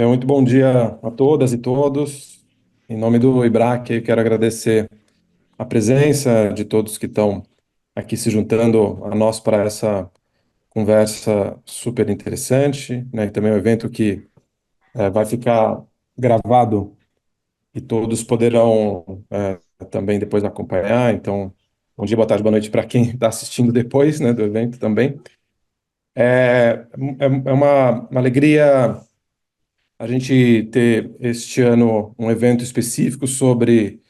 Muito bom dia a todas e todos. Em nome do IBRAC, eu quero agradecer a presença de todos que estão aqui se juntando a nós para essa conversa super interessante, né? E também um evento que vai ficar gravado e todos poderão também depois acompanhar. Então, bom dia, boa tarde, boa noite para quem está assistindo depois, né, do evento também. É uma alegria a gente ter este ano um evento específico sobre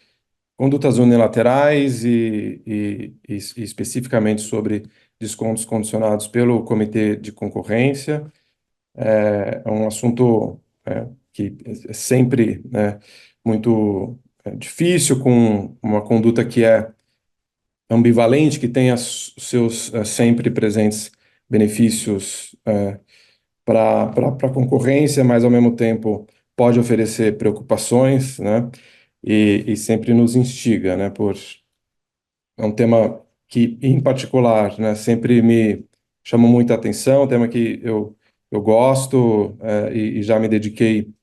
condutas unilaterais e especificamente sobre descontos condicionados pelo Comitê de Concorrência. É um assunto que é sempre, né, muito difícil, com uma conduta que é ambivalente, que tem os seus sempre presentes benefícios para a concorrência, mas ao mesmo tempo pode oferecer preocupações, né? E sempre nos instiga, né? É um tema que, em particular, né, sempre me chama muita atenção, um tema que eu gosto, e já me dediquei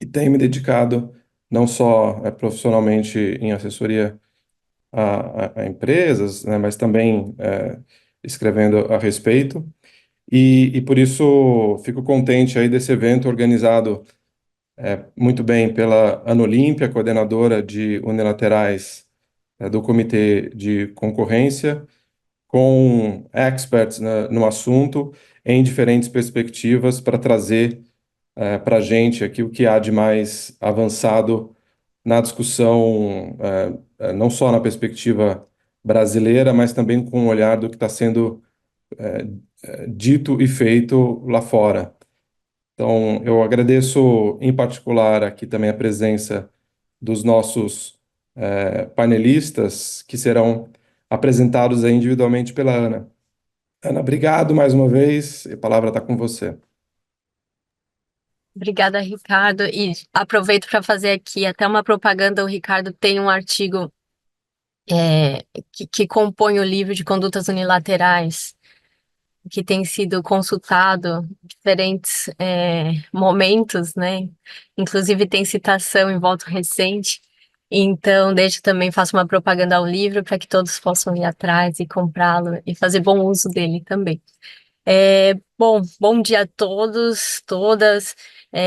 e tenho me dedicado não só profissionalmente em assessoria a empresas, né, mas também escrevendo a respeito. E por isso fico contente aí desse evento organizado muito bem pela Ana Olímpia, coordenadora de unilaterais do Comitê de Concorrência, com experts, né, no assunto, em diferentes perspectivas, para trazer para a gente aqui o que há de mais avançado na discussão, não só na perspectiva brasileira, mas também com o olhar do que está sendo dito e feito lá fora. Então, eu agradeço em particular aqui também a presença dos nossos panelistas, que serão apresentados aí individualmente pela Ana. Ana, obrigado mais uma vez, a palavra está com você. Obrigada, Ricardo. E aproveito para fazer aqui até uma propaganda. O Ricardo tem um artigo que compõe o livro de condutas unilaterais, que tem sido consultado em diferentes momentos, né? Inclusive tem citação em voto recente. Então, deixo também, faço uma propaganda ao livro para que todos possam ir atrás e comprá-lo e fazer bom uso dele também. Bom dia a todos, todas.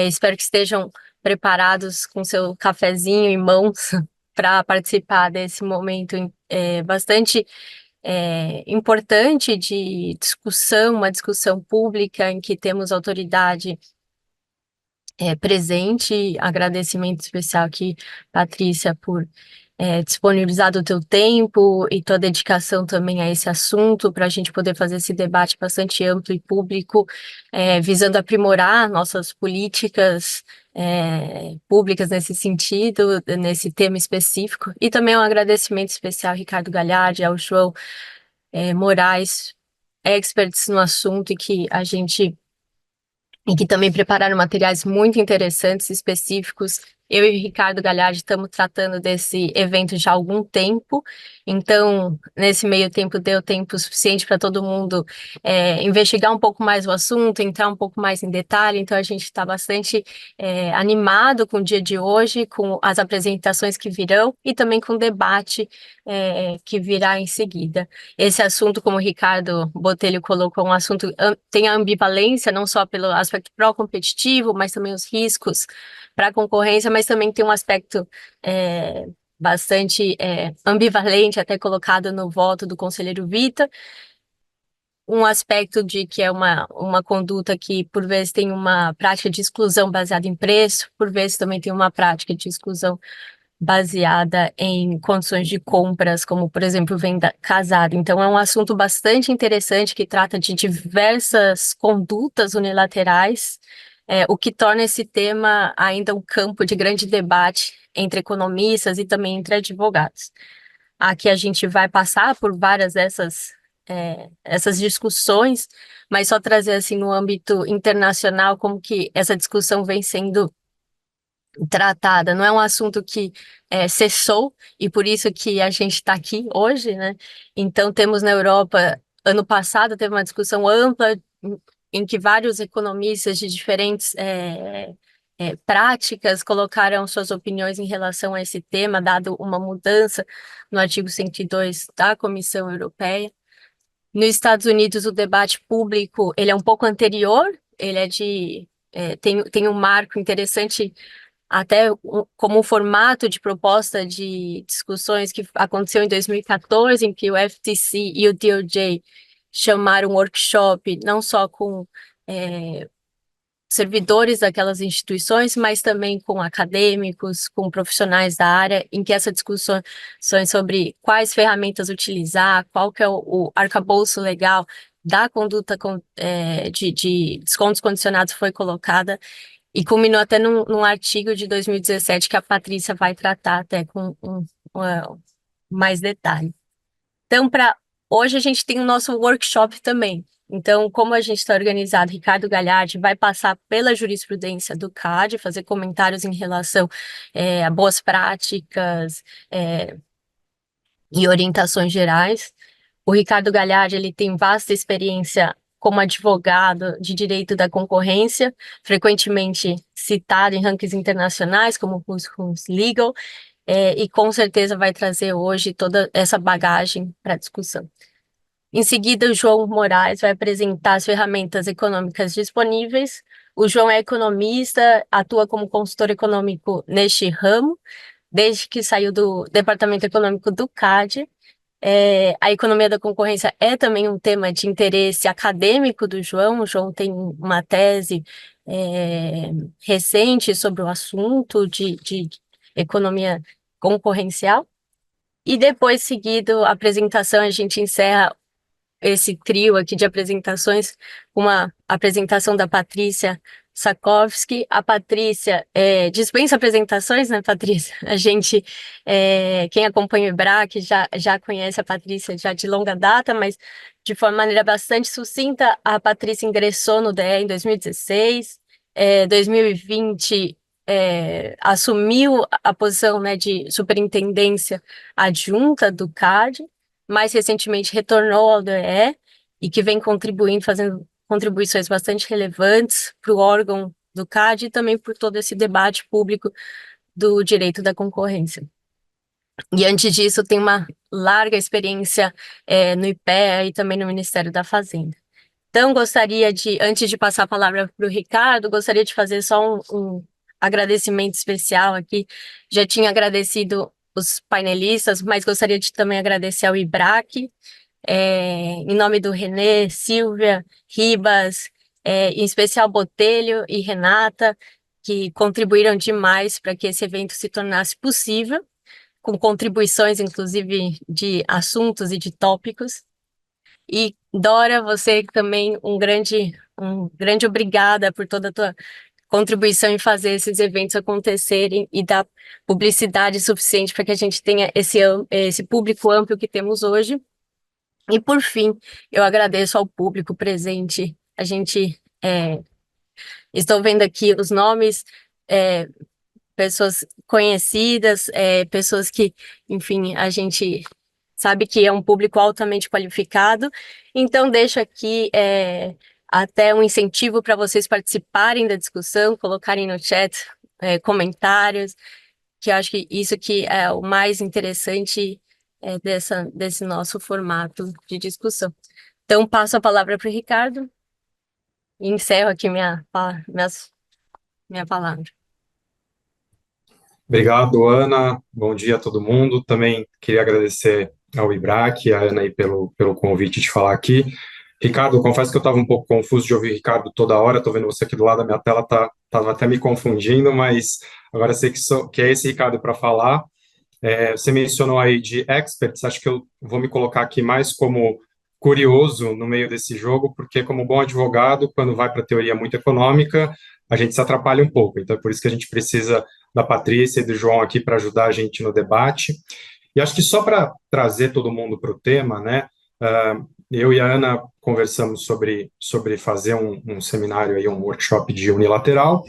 Espero que estejam preparados com seu cafezinho em mãos para participar desse momento bastante importante de discussão, uma discussão pública em que temos autoridade presente. Agradecimento especial aqui, Patrícia, por disponibilizar o teu tempo e tua dedicação também a esse assunto, para a gente poder fazer esse debate bastante amplo e público, visando aprimorar nossas políticas públicas nesse sentido, nesse tema específico. E também um agradecimento especial ao Ricardo Galhardi, ao João Moraes, experts no assunto e que também prepararam materiais muito interessantes, específicos. Eu e o Ricardo Galhardi estamos tratando desse evento já há algum tempo, então, nesse meio tempo, deu tempo suficiente para todo mundo investigar um pouco mais o assunto, entrar um pouco mais em detalhe, então a gente está bastante animado com o dia de hoje, com as apresentações que virão e também com o debate que virá em seguida. Esse assunto, como o Ricardo Botelho colocou, é um assunto tem a ambivalência, não só pelo aspecto pró-competitivo, mas também os riscos para a concorrência, mas também tem um aspecto bastante ambivalente, até colocado no voto do conselheiro Vita, um aspecto de que é uma conduta que, por vezes, tem uma prática de exclusão baseada em preço, por vezes também tem uma prática de exclusão baseada em condições de compras, como, por exemplo, venda casada. Então, é um assunto bastante interessante que trata de diversas condutas unilaterais, o que torna esse tema ainda um campo de grande debate entre economistas e também entre advogados. Aqui a gente vai passar por várias essas discussões, mas só trazer assim no âmbito internacional como que essa discussão vem sendo tratada. Não é um assunto que cessou, e por isso que a gente está aqui hoje, né? Então, temos na Europa, ano passado, teve uma discussão ampla em que vários economistas de diferentes práticas, colocaram suas opiniões em relação a esse tema, dado uma mudança no artigo 102 da Comissão Europeia. Nos Estados Unidos, o debate público ele é um pouco anterior, ele tem um marco interessante, até como um formato de proposta de discussões que aconteceu em 2014, em que o FTC e o DOJ chamaram um workshop, não só com servidores daquelas instituições, mas também com acadêmicos, com profissionais da área, em que essa discussão sobre quais ferramentas utilizar, qual que é o arcabouço legal da conduta de descontos condicionados foi colocada, e culminou até num artigo de 2017 que a Patrícia vai tratar até com mais detalhe. Então, hoje a gente tem o nosso workshop também. Então, como a gente está organizado, Ricardo Galhardi vai passar pela jurisprudência do CAD, fazer comentários em relação a boas práticas e orientações gerais. O Ricardo Galhardi ele tem vasta experiência como advogado de direito da concorrência, frequentemente citado em rankings internacionais, como o Who's Legal, e com certeza vai trazer hoje toda essa bagagem para a discussão. Em seguida, o João Moraes vai apresentar as ferramentas econômicas disponíveis. O João é economista, atua como consultor econômico neste ramo, desde que saiu do Departamento Econômico do CAD. A economia da concorrência é também um tema de interesse acadêmico do João. O João tem uma tese recente sobre o assunto de economia concorrencial. E depois, seguido a apresentação, a gente encerra esse trio aqui de apresentações, uma apresentação da Patrícia Sakovsky. A Patrícia dispensa apresentações, né, Patrícia? A gente, quem acompanha o IBRAC já conhece a Patrícia já de longa data, mas de maneira bastante sucinta, a Patrícia ingressou no DE em 2016, 2020 assumiu a posição, né, de superintendência adjunta do CAD, mais recentemente retornou ao DE e que vem contribuindo, fazendo contribuições bastante relevantes para o órgão do CAD e também por todo esse debate público do direito da concorrência. E antes disso, tem uma larga experiência no IPEA e também no Ministério da Fazenda. Então, antes de passar a palavra para o Ricardo, gostaria de fazer só um agradecimento especial aqui. Já tinha agradecido os painelistas, mas gostaria de também agradecer ao IBRAC, em nome do Renê, Silvia, Ribas, em especial Botelho e Renata, que contribuíram demais para que esse evento se tornasse possível, com contribuições, inclusive, de assuntos e de tópicos. E, Dora, você também um grande obrigada por toda a tua contribuição em fazer esses eventos acontecerem e dar publicidade suficiente para que a gente tenha esse público amplo que temos hoje. E, por fim, eu agradeço ao público presente. A gente, estou vendo aqui os nomes, pessoas conhecidas, pessoas que, enfim, a gente sabe que é um público altamente qualificado. Então, deixo aqui até um incentivo para vocês participarem da discussão, colocarem no chat comentários, que eu acho que isso que é o mais interessante desse nosso formato de discussão. Então, passo a palavra para o Ricardo e encerro aqui minha palavra. Obrigado, Ana. Bom dia a todo mundo. Também queria agradecer ao IBRAC e a Ana aí pelo convite de falar aqui. Ricardo, confesso que eu estava um pouco confuso de ouvir Ricardo toda hora. Estou vendo você aqui do lado da minha tela, estava até me confundindo, mas agora sei que é esse Ricardo para falar. Você mencionou aí de experts, acho que eu vou me colocar aqui mais como curioso no meio desse jogo, porque como bom advogado, quando vai para a teoria muito econômica, a gente se atrapalha um pouco. Então, é por isso que a gente precisa da Patrícia e do João aqui para ajudar a gente no debate. E acho que só para trazer todo mundo para o tema, né? Eu e a Ana conversamos sobre fazer um seminário aí, um workshop de unilateral.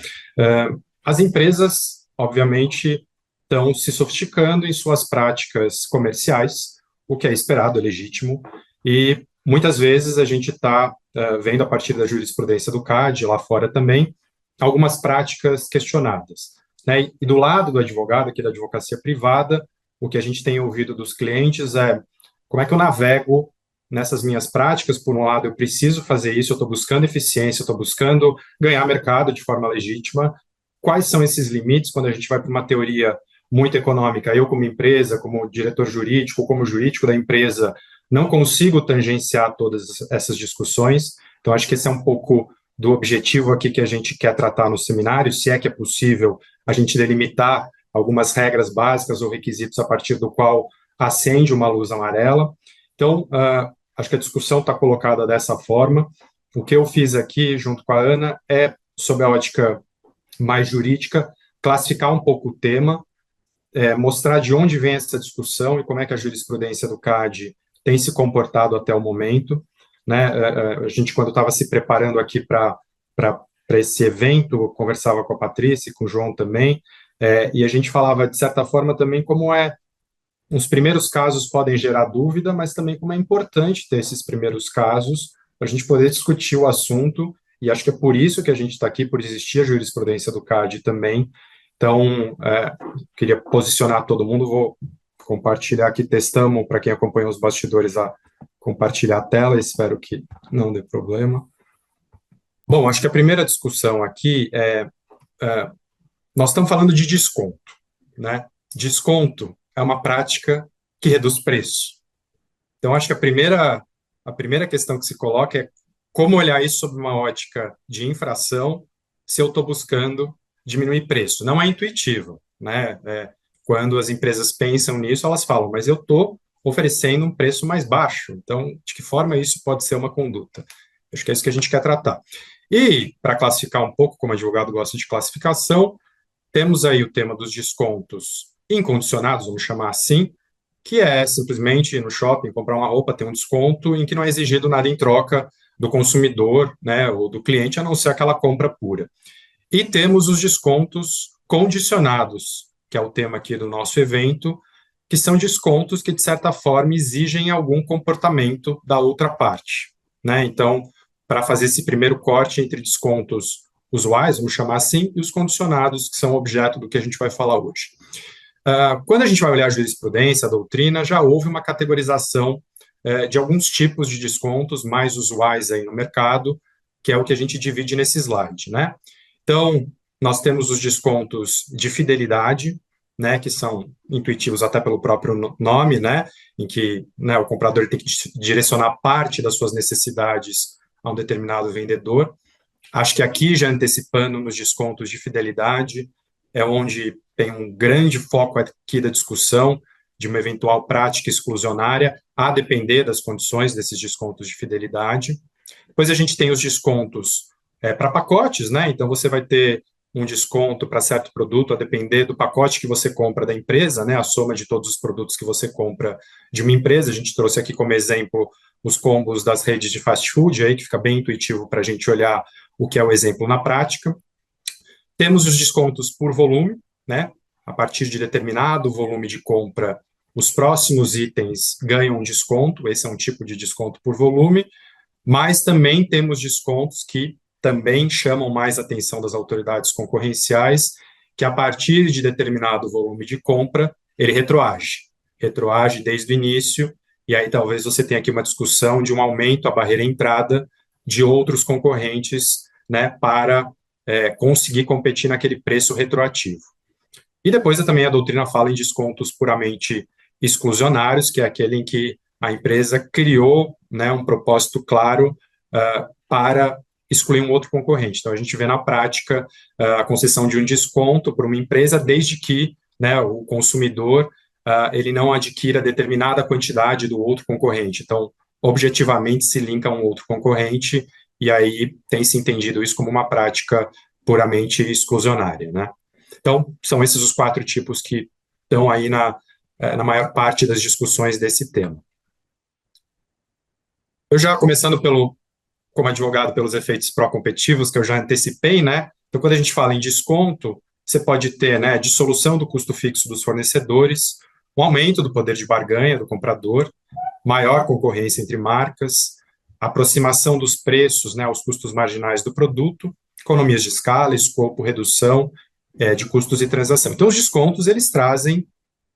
As empresas, obviamente, estão se sofisticando em suas práticas comerciais, o que é esperado, é legítimo, e muitas vezes a gente está vendo a partir da jurisprudência do CAD, lá fora também, algumas práticas questionadas, né? E do lado do advogado, aqui da advocacia privada, o que a gente tem ouvido dos clientes é como é que eu navego nessas minhas práticas. Por um lado, eu preciso fazer isso, eu estou buscando eficiência, eu estou buscando ganhar mercado de forma legítima. Quais são esses limites quando a gente vai para uma teoria muito econômica? Eu, como empresa, como diretor jurídico, como jurídico da empresa, não consigo tangenciar todas essas discussões. Então, acho que esse é um pouco do objetivo aqui que a gente quer tratar no seminário, se é que é possível a gente delimitar algumas regras básicas ou requisitos a partir do qual acende uma luz amarela. Então, acho que a discussão está colocada dessa forma. O que eu fiz aqui, junto com a Ana, é, sob a ótica mais jurídica, classificar um pouco o tema, mostrar de onde vem essa discussão e como é que a jurisprudência do CAD tem se comportado até o momento, né? A gente, quando estava se preparando aqui para esse evento, conversava com a Patrícia e com o João também, e a gente falava, de certa forma, também como os primeiros casos podem gerar dúvida, mas também como é importante ter esses primeiros casos para a gente poder discutir o assunto, e acho que é por isso que a gente está aqui, por existir a jurisprudência do CAD também. Então, queria posicionar todo mundo, vou compartilhar aqui, testamos, para quem acompanha os bastidores, a compartilhar a tela, espero que não dê problema. Bom, acho que a primeira discussão aqui nós estamos falando de desconto, né? Desconto é uma prática que reduz preço. Então, acho que a primeira questão que se coloca é como olhar isso sob uma ótica de infração se eu estou buscando diminuir preço. Não é intuitivo, né? Quando as empresas pensam nisso, elas falam, mas eu estou oferecendo um preço mais baixo. Então, de que forma isso pode ser uma conduta? Acho que é isso que a gente quer tratar. E, para classificar um pouco, como advogado gosta de classificação, temos aí o tema dos descontos incondicionados, vamos chamar assim, que é simplesmente ir no shopping, comprar uma roupa, ter um desconto em que não é exigido nada em troca do consumidor, né, ou do cliente, a não ser aquela compra pura. E temos os descontos condicionados, que é o tema aqui do nosso evento, que são descontos que, de certa forma, exigem algum comportamento da outra parte, né? Então, para fazer esse primeiro corte entre descontos usuais, vamos chamar assim, e os condicionados, que são objeto do que a gente vai falar hoje. Quando a gente vai olhar a jurisprudência, a doutrina, já houve uma categorização de alguns tipos de descontos mais usuais aí no mercado, que é o que a gente divide nesse slide, né? Então, nós temos os descontos de fidelidade, né, que são intuitivos até pelo próprio nome, né, em que, né, o comprador tem que direcionar parte das suas necessidades a um determinado vendedor. Acho que aqui, já antecipando nos descontos de fidelidade, é onde tem um grande foco aqui da discussão de uma eventual prática exclusionária, a depender das condições desses descontos de fidelidade. Depois a gente tem os descontos para pacotes, né? Então você vai ter um desconto para certo produto a depender do pacote que você compra da empresa, né? A soma de todos os produtos que você compra de uma empresa. A gente trouxe aqui como exemplo os combos das redes de fast food, aí, que fica bem intuitivo para a gente olhar o que é o exemplo na prática. Temos os descontos por volume, né? A partir de determinado volume de compra, os próximos itens ganham um desconto, esse é um tipo de desconto por volume, mas também temos descontos que também chamam mais a atenção das autoridades concorrenciais, que a partir de determinado volume de compra, ele retroage desde o início, e aí talvez você tenha aqui uma discussão de um aumento à barreira entrada de outros concorrentes, né, para conseguir competir naquele preço retroativo. E depois também a doutrina fala em descontos puramente exclusionários, que é aquele em que a empresa criou, né, um propósito claro para excluir um outro concorrente. Então, a gente vê na prática a concessão de um desconto para uma empresa, desde que, né, o consumidor ele não adquira determinada quantidade do outro concorrente. Então, objetivamente, se linka a um outro concorrente, e aí tem se entendido isso como uma prática puramente exclusionária, né? Então, são esses os 4 tipos que estão aí na maior parte das discussões desse tema. Eu já, começando como advogado, pelos efeitos pró-competitivos, que eu já antecipei, né? Então, quando a gente fala em desconto, você pode ter, né, dissolução do custo fixo dos fornecedores, um aumento do poder de barganha do comprador, maior concorrência entre marcas, aproximação dos preços, né, aos custos marginais do produto, economias de escala, escopo, redução de custos e transação. Então, os descontos, eles trazem,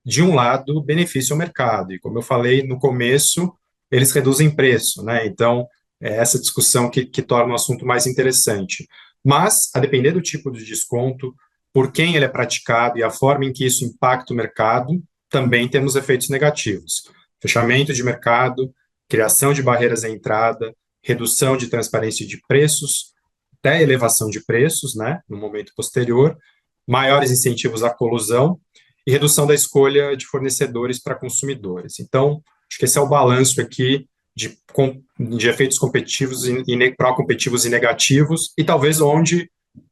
de um lado, benefício ao mercado, e como eu falei no começo, eles reduzem preço, né? Então, é essa discussão que torna o assunto mais interessante. Mas, a depender do tipo de desconto, por quem ele é praticado e a forma em que isso impacta o mercado, também temos efeitos negativos. Fechamento de mercado, criação de barreiras à entrada, redução de transparência de preços, até elevação de preços, né, no momento posterior, maiores incentivos à colusão e redução da escolha de fornecedores para consumidores. Então, acho que esse é o balanço aqui de efeitos competitivos e pró-competitivos e negativos, e talvez onde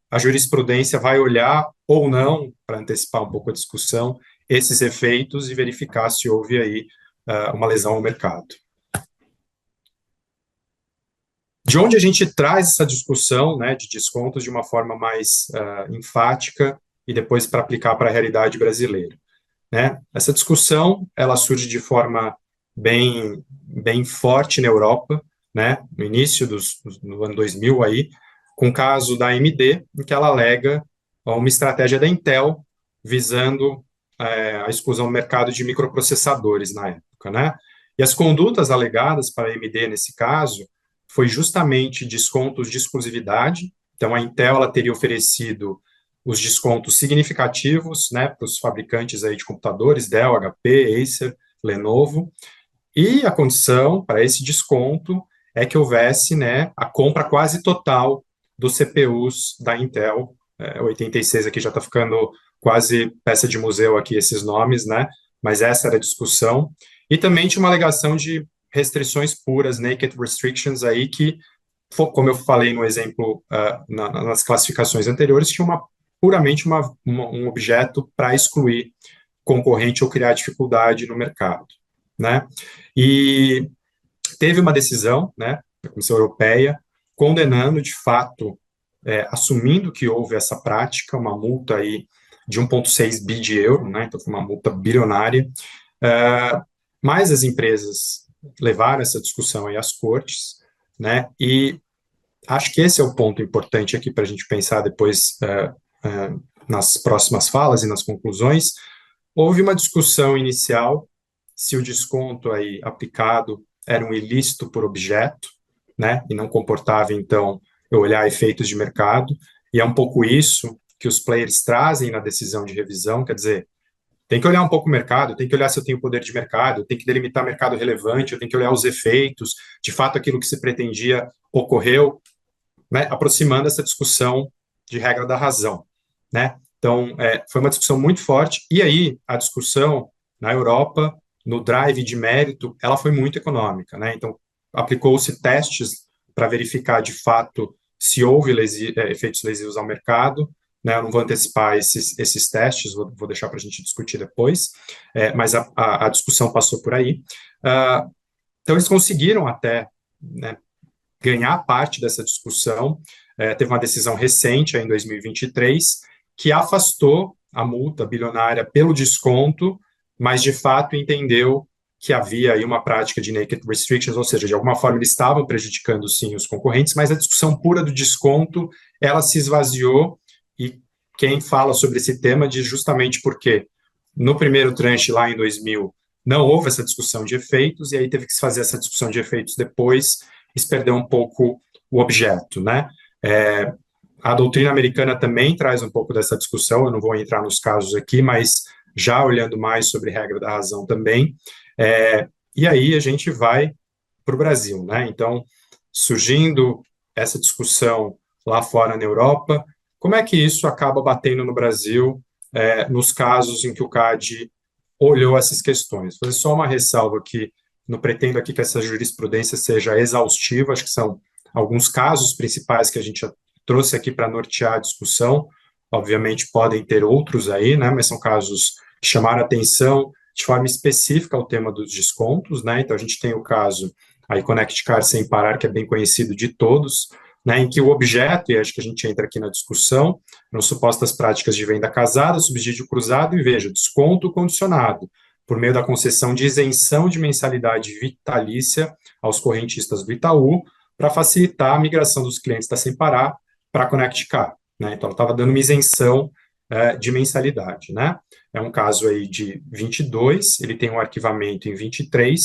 a jurisprudência vai olhar ou não, para antecipar um pouco a discussão, esses efeitos e verificar se houve aí uma lesão ao mercado. De onde a gente traz essa discussão, né, de descontos de uma forma mais enfática e depois para aplicar para a realidade brasileira, né? Essa discussão, ela surge de forma bem forte na Europa, né, no início do ano 2000 aí, com o caso da AMD, em que ela alega uma estratégia da Intel visando a exclusão do mercado de microprocessadores na época, né? E as condutas alegadas para a AMD nesse caso foi justamente descontos de exclusividade. Então, a Intel ela teria oferecido os descontos significativos, né, para os fabricantes aí de computadores, Dell, HP, Acer, Lenovo, e a condição para esse desconto é que houvesse, né, a compra quase total dos CPUs da Intel. 86 aqui já está ficando quase peça de museu aqui esses nomes, né, mas essa era a discussão. E também tinha uma alegação de restrições puras, naked restrictions aí, que, como eu falei no exemplo, nas classificações anteriores, tinha puramente um objeto para excluir concorrente ou criar dificuldade no mercado, né? E teve uma decisão, né, da Comissão Europeia, condenando, de fato, assumindo que houve essa prática, uma multa aí de 1,6 bi de euro, né, então foi uma multa bilionária, mas as empresas levaram essa discussão aí às cortes, né, e acho que esse é o ponto importante aqui para a gente pensar depois nas próximas falas e nas conclusões. Houve uma discussão inicial se o desconto aí aplicado era um ilícito por objeto, né, e não comportava, então, eu olhar efeitos de mercado, e é um pouco isso que os players trazem na decisão de revisão, quer dizer, tem que olhar um pouco o mercado, tem que olhar se eu tenho poder de mercado, tem que delimitar mercado relevante, eu tenho que olhar os efeitos, de fato aquilo que se pretendia ocorreu, né, aproximando essa discussão de regra da razão, né? Então, foi uma discussão muito forte, e aí a discussão na Europa, no drive de mérito, ela foi muito econômica, né? Então, aplicou-se testes para verificar de fato se houve efeitos lesivos ao mercado, né? Eu não vou antecipar esses testes, vou deixar para a gente discutir depois, mas a discussão passou por aí. Então, eles conseguiram até, né, ganhar parte dessa discussão. Teve uma decisão recente, em 2023, que afastou a multa bilionária pelo desconto, mas, de fato, entendeu que havia aí uma prática de naked restrictions, ou seja, de alguma forma eles estavam prejudicando, sim, os concorrentes, mas a discussão pura do desconto, ela se esvaziou, e quem fala sobre esse tema diz justamente porque no primeiro tranche, lá em 2000, não houve essa discussão de efeitos, e aí teve que se fazer essa discussão de efeitos depois, e se perdeu um pouco o objeto, né? A doutrina americana também traz um pouco dessa discussão, eu não vou entrar nos casos aqui, mas já olhando mais sobre regra da razão também, e aí a gente vai para o Brasil, né? Então, surgindo essa discussão lá fora na Europa, como é que isso acaba batendo no Brasil, nos casos em que o CAD olhou essas questões? Vou fazer só uma ressalva aqui, não pretendo aqui que essa jurisprudência seja exaustiva, acho que são alguns casos principais que a gente já trouxe aqui para nortear a discussão, obviamente podem ter outros aí, né, mas são casos que chamaram atenção de forma específica ao tema dos descontos, né, então a gente tem o caso aí Connect Car Sem Parar, que é bem conhecido de todos, né, em que o objeto, e acho que a gente entra aqui na discussão, nas supostas práticas de venda casada, subsídio cruzado, e veja, desconto condicionado, por meio da concessão de isenção de mensalidade vitalícia aos correntistas do Itaú, para facilitar a migração dos clientes da Sem Parar para a Connect Car, né? Então, ela estava dando uma isenção de mensalidade, né? É um caso aí de 22, ele tem um arquivamento em 23,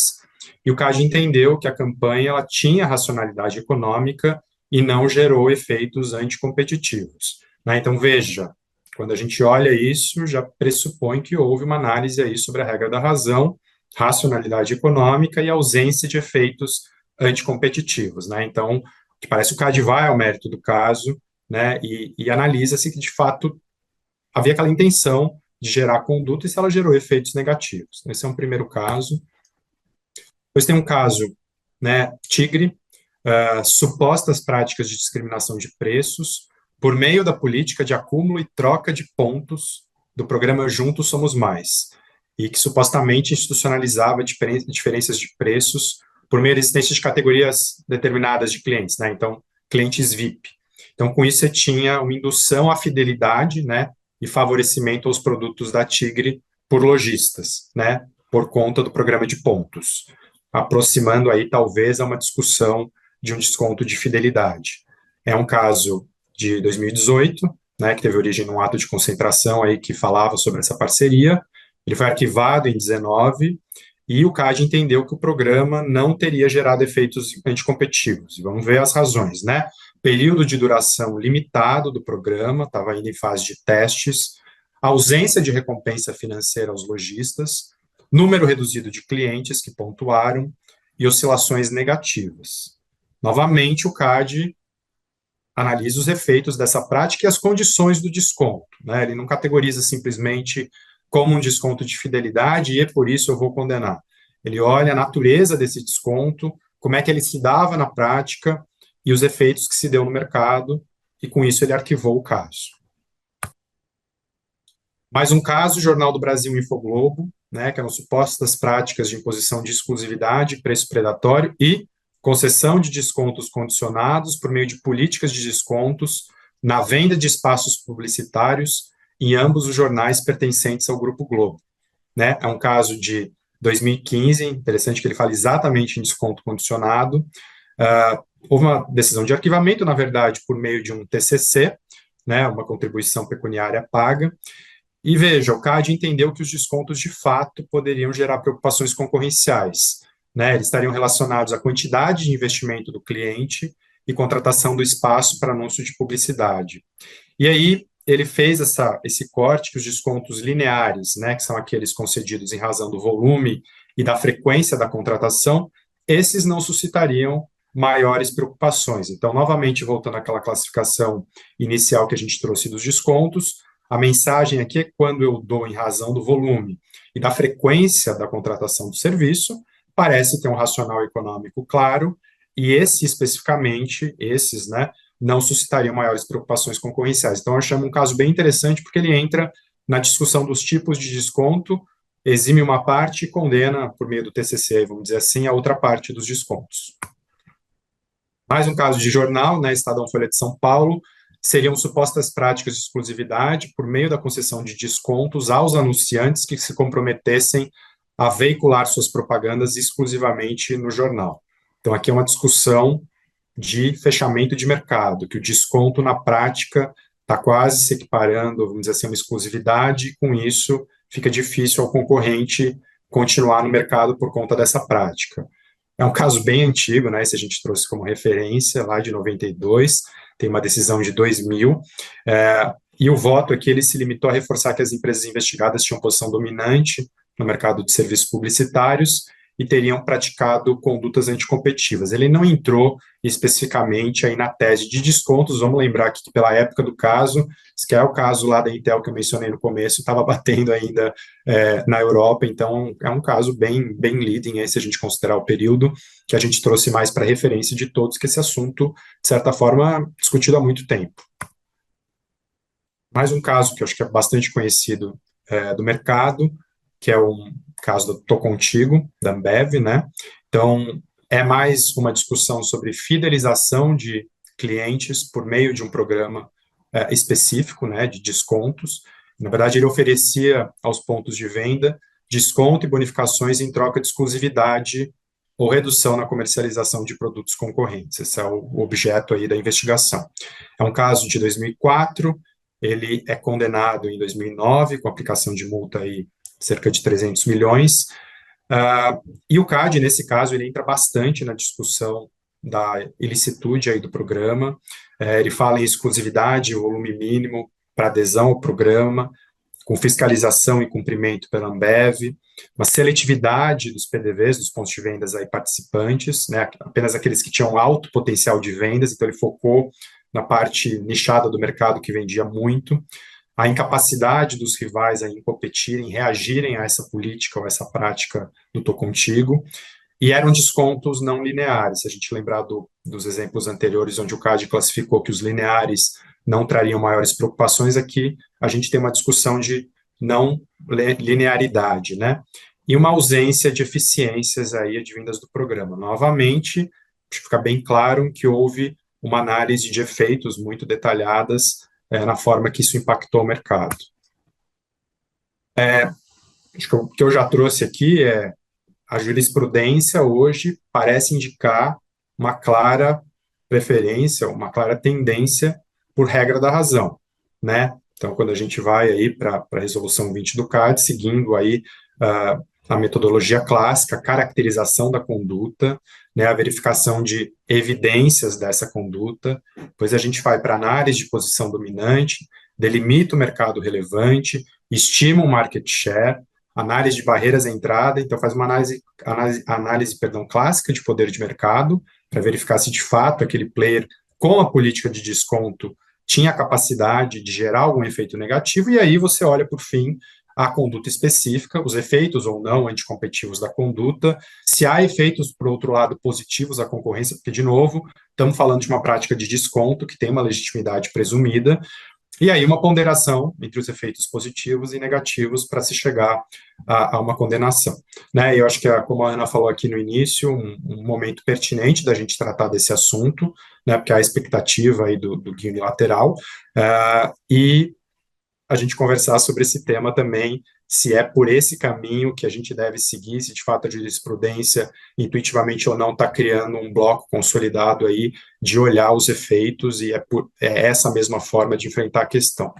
e o CAD entendeu que a campanha ela tinha racionalidade econômica e não gerou efeitos anticompetitivos, né? Então, veja, quando a gente olha isso, já pressupõe que houve uma análise aí sobre a regra da razão, racionalidade econômica e ausência de efeitos anticompetitivos, né? Então, que parece o CAD vai ao mérito do caso, né, e analisa se de fato havia aquela intenção de gerar conduta e se ela gerou efeitos negativos. Esse é um primeiro caso. Depois tem um caso, né, Tigre, supostas práticas de discriminação de preços por meio da política de acúmulo e troca de pontos do programa Juntos Somos Mais, e que supostamente institucionalizava diferenças de preços por meio da existência de categorias determinadas de clientes, né? Então, clientes VIP. Então, com isso, você tinha uma indução à fidelidade, né, e favorecimento aos produtos da Tigre por lojistas, né, por conta do programa de pontos, aproximando aí, talvez, a uma discussão de um desconto de fidelidade. É um caso de 2018, né, que teve origem num ato de concentração aí que falava sobre essa parceria. Ele foi arquivado em 19 e o CAD entendeu que o programa não teria gerado efeitos anticompetitivos. Vamos ver as razões, né? Período de duração limitado do programa, estava ainda em fase de testes, ausência de recompensa financeira aos lojistas, número reduzido de clientes que pontuaram e oscilações negativas. Novamente, o CAD analisa os efeitos dessa prática e as condições do desconto, né? Ele não categoriza simplesmente como um desconto de fidelidade e por isso eu vou condenar. Ele olha a natureza desse desconto, como é que ele se dava na prática e os efeitos que se deu no mercado, e com isso ele arquivou o caso. Mais um caso, Jornal do Brasil Infoglobo, né, que eram supostas práticas de imposição de exclusividade, preço predatório e concessão de descontos condicionados por meio de políticas de descontos na venda de espaços publicitários em ambos os jornais pertencentes ao Grupo Globo, né? É um caso de 2015, interessante que ele fala exatamente em desconto condicionado. Houve uma decisão de arquivamento, na verdade, por meio de um TCC, né, uma contribuição pecuniária paga. E veja, o CAD entendeu que os descontos, de fato, poderiam gerar preocupações concorrenciais, né? Eles estariam relacionados à quantidade de investimento do cliente e contratação do espaço para anúncio de publicidade. E aí, ele fez esse corte que os descontos lineares, né, que são aqueles concedidos em razão do volume e da frequência da contratação, esses não suscitariam maiores preocupações. Então, novamente, voltando àquela classificação inicial que a gente trouxe dos descontos, a mensagem aqui é quando eu dou em razão do volume e da frequência da contratação do serviço, parece ter um racional econômico claro, e especificamente, esses, né, não suscitariam maiores preocupações concorrenciais. Então, eu chamo um caso bem interessante, porque ele entra na discussão dos tipos de desconto, exime uma parte e condena, por meio do TCC, vamos dizer assim, a outra parte dos descontos. Mais um caso de jornal, né, Estadão Folha de São Paulo, seriam supostas práticas de exclusividade por meio da concessão de descontos aos anunciantes que se comprometessem a veicular suas propagandas exclusivamente no jornal. Então, aqui é uma discussão de fechamento de mercado, que o desconto, na prática, está quase se equiparando, vamos dizer assim, a uma exclusividade, e com isso fica difícil ao concorrente continuar no mercado por conta dessa prática. É um caso bem antigo, né, esse a gente trouxe como referência, lá de 92, tem uma decisão de 2000, e o voto aqui ele se limitou a reforçar que as empresas investigadas tinham posição dominante no mercado de serviços publicitários e teriam praticado condutas anticompetitivas. Ele não entrou especificamente aí na tese de descontos. Vamos lembrar que pela época do caso, que é o caso lá da Intel que eu mencionei no começo, estava batendo ainda na Europa, então é um caso bem leading, aí, se a gente considerar o período que a gente trouxe mais para referência de todos, que esse assunto, de certa forma, discutido há muito tempo. Mais um caso que eu acho que é bastante conhecido do mercado, que é um caso do Tô Contigo, da Ambev, né? Então, é mais uma discussão sobre fidelização de clientes por meio de um programa específico, né, de descontos. Na verdade, ele oferecia aos pontos de venda desconto e bonificações em troca de exclusividade ou redução na comercialização de produtos concorrentes. Esse é o objeto aí da investigação. É um caso de 2004, ele é condenado em 2009, com aplicação de multa aí cerca de 300 milhões, e o CAD, nesse caso, ele entra bastante na discussão da ilicitude aí do programa, ele fala em exclusividade, volume mínimo para adesão ao programa, com fiscalização e cumprimento pela Ambev, uma seletividade dos PDVs, dos pontos de vendas aí participantes, né, apenas aqueles que tinham alto potencial de vendas, então ele focou na parte nichada do mercado que vendia muito, a incapacidade dos rivais em competirem, reagirem a essa política ou essa prática do Tô Contigo, e eram descontos não lineares. Se a gente lembrar dos exemplos anteriores, onde o CAD classificou que os lineares não trariam maiores preocupações, aqui a gente tem uma discussão de não linearidade, né? E uma ausência de eficiências aí advindas do programa. Novamente, fica bem claro que houve uma análise de efeitos muito detalhadas na forma que isso impactou o mercado. Acho que o que eu já trouxe aqui é a jurisprudência hoje parece indicar uma clara preferência, uma clara tendência por regra da razão, né? Então, quando a gente vai aí para a resolução 20 do CAD, seguindo aí a metodologia clássica, a caracterização da conduta, né, a verificação de evidências dessa conduta, depois a gente vai para análise de posição dominante, delimita o mercado relevante, estima o market share, análise de barreiras à entrada, então faz uma análise clássica de poder de mercado, para verificar se de fato aquele player com a política de desconto tinha a capacidade de gerar algum efeito negativo, e aí você olha, por fim, a conduta específica, os efeitos ou não anticompetitivos da conduta, se há efeitos, por outro lado, positivos à concorrência, porque, de novo, estamos falando de uma prática de desconto que tem uma legitimidade presumida, e aí uma ponderação entre os efeitos positivos e negativos para se chegar a uma condenação. Né? Eu acho que, como a Ana falou aqui no início, um momento pertinente da gente tratar desse assunto, né, porque há a expectativa aí do guia unilateral, e a gente conversar sobre esse tema também, se é por esse caminho que a gente deve seguir, se de fato a jurisprudência, intuitivamente ou não, está criando um bloco consolidado aí de olhar os efeitos, e é essa mesma forma de enfrentar a questão.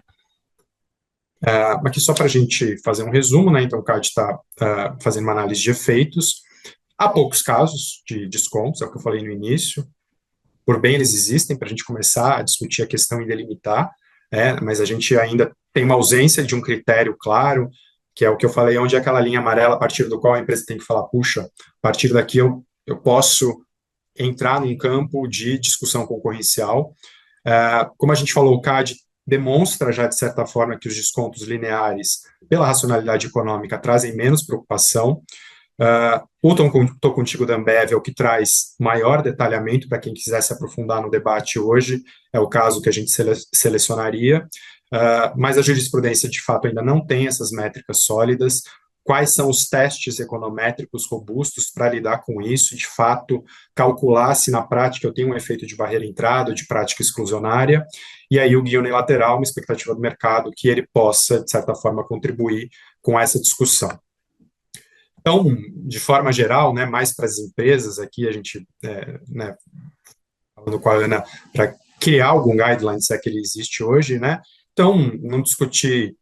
Aqui só para a gente fazer um resumo, né? Então o CAD está fazendo uma análise de efeitos, há poucos casos de descontos, é o que eu falei no início, por bem eles existem para a gente começar a discutir a questão e delimitar, mas a gente ainda tem uma ausência de um critério claro, que é o que eu falei, onde é aquela linha amarela a partir do qual a empresa tem que falar, puxa, a partir daqui eu posso entrar num campo de discussão concorrencial. Como a gente falou, o CAD demonstra já, de certa forma, que os descontos lineares, pela racionalidade econômica, trazem menos preocupação. O Tô Contigo da Ambev é o que traz maior detalhamento para quem quiser se aprofundar no debate hoje, é o caso que a gente selecionaria, mas a jurisprudência de fato ainda não tem essas métricas sólidas. Quais são os testes econométricos robustos para lidar com isso, de fato, calcular se na prática eu tenho um efeito de barreira entrada ou de prática exclusionária, e aí o guia unilateral, uma expectativa do mercado que ele possa, de certa forma, contribuir com essa discussão. Então, de forma geral, né, mais para as empresas, aqui a gente, falando com a Ana, para criar algum guideline, se é que ele existe hoje, né, então, não discutir,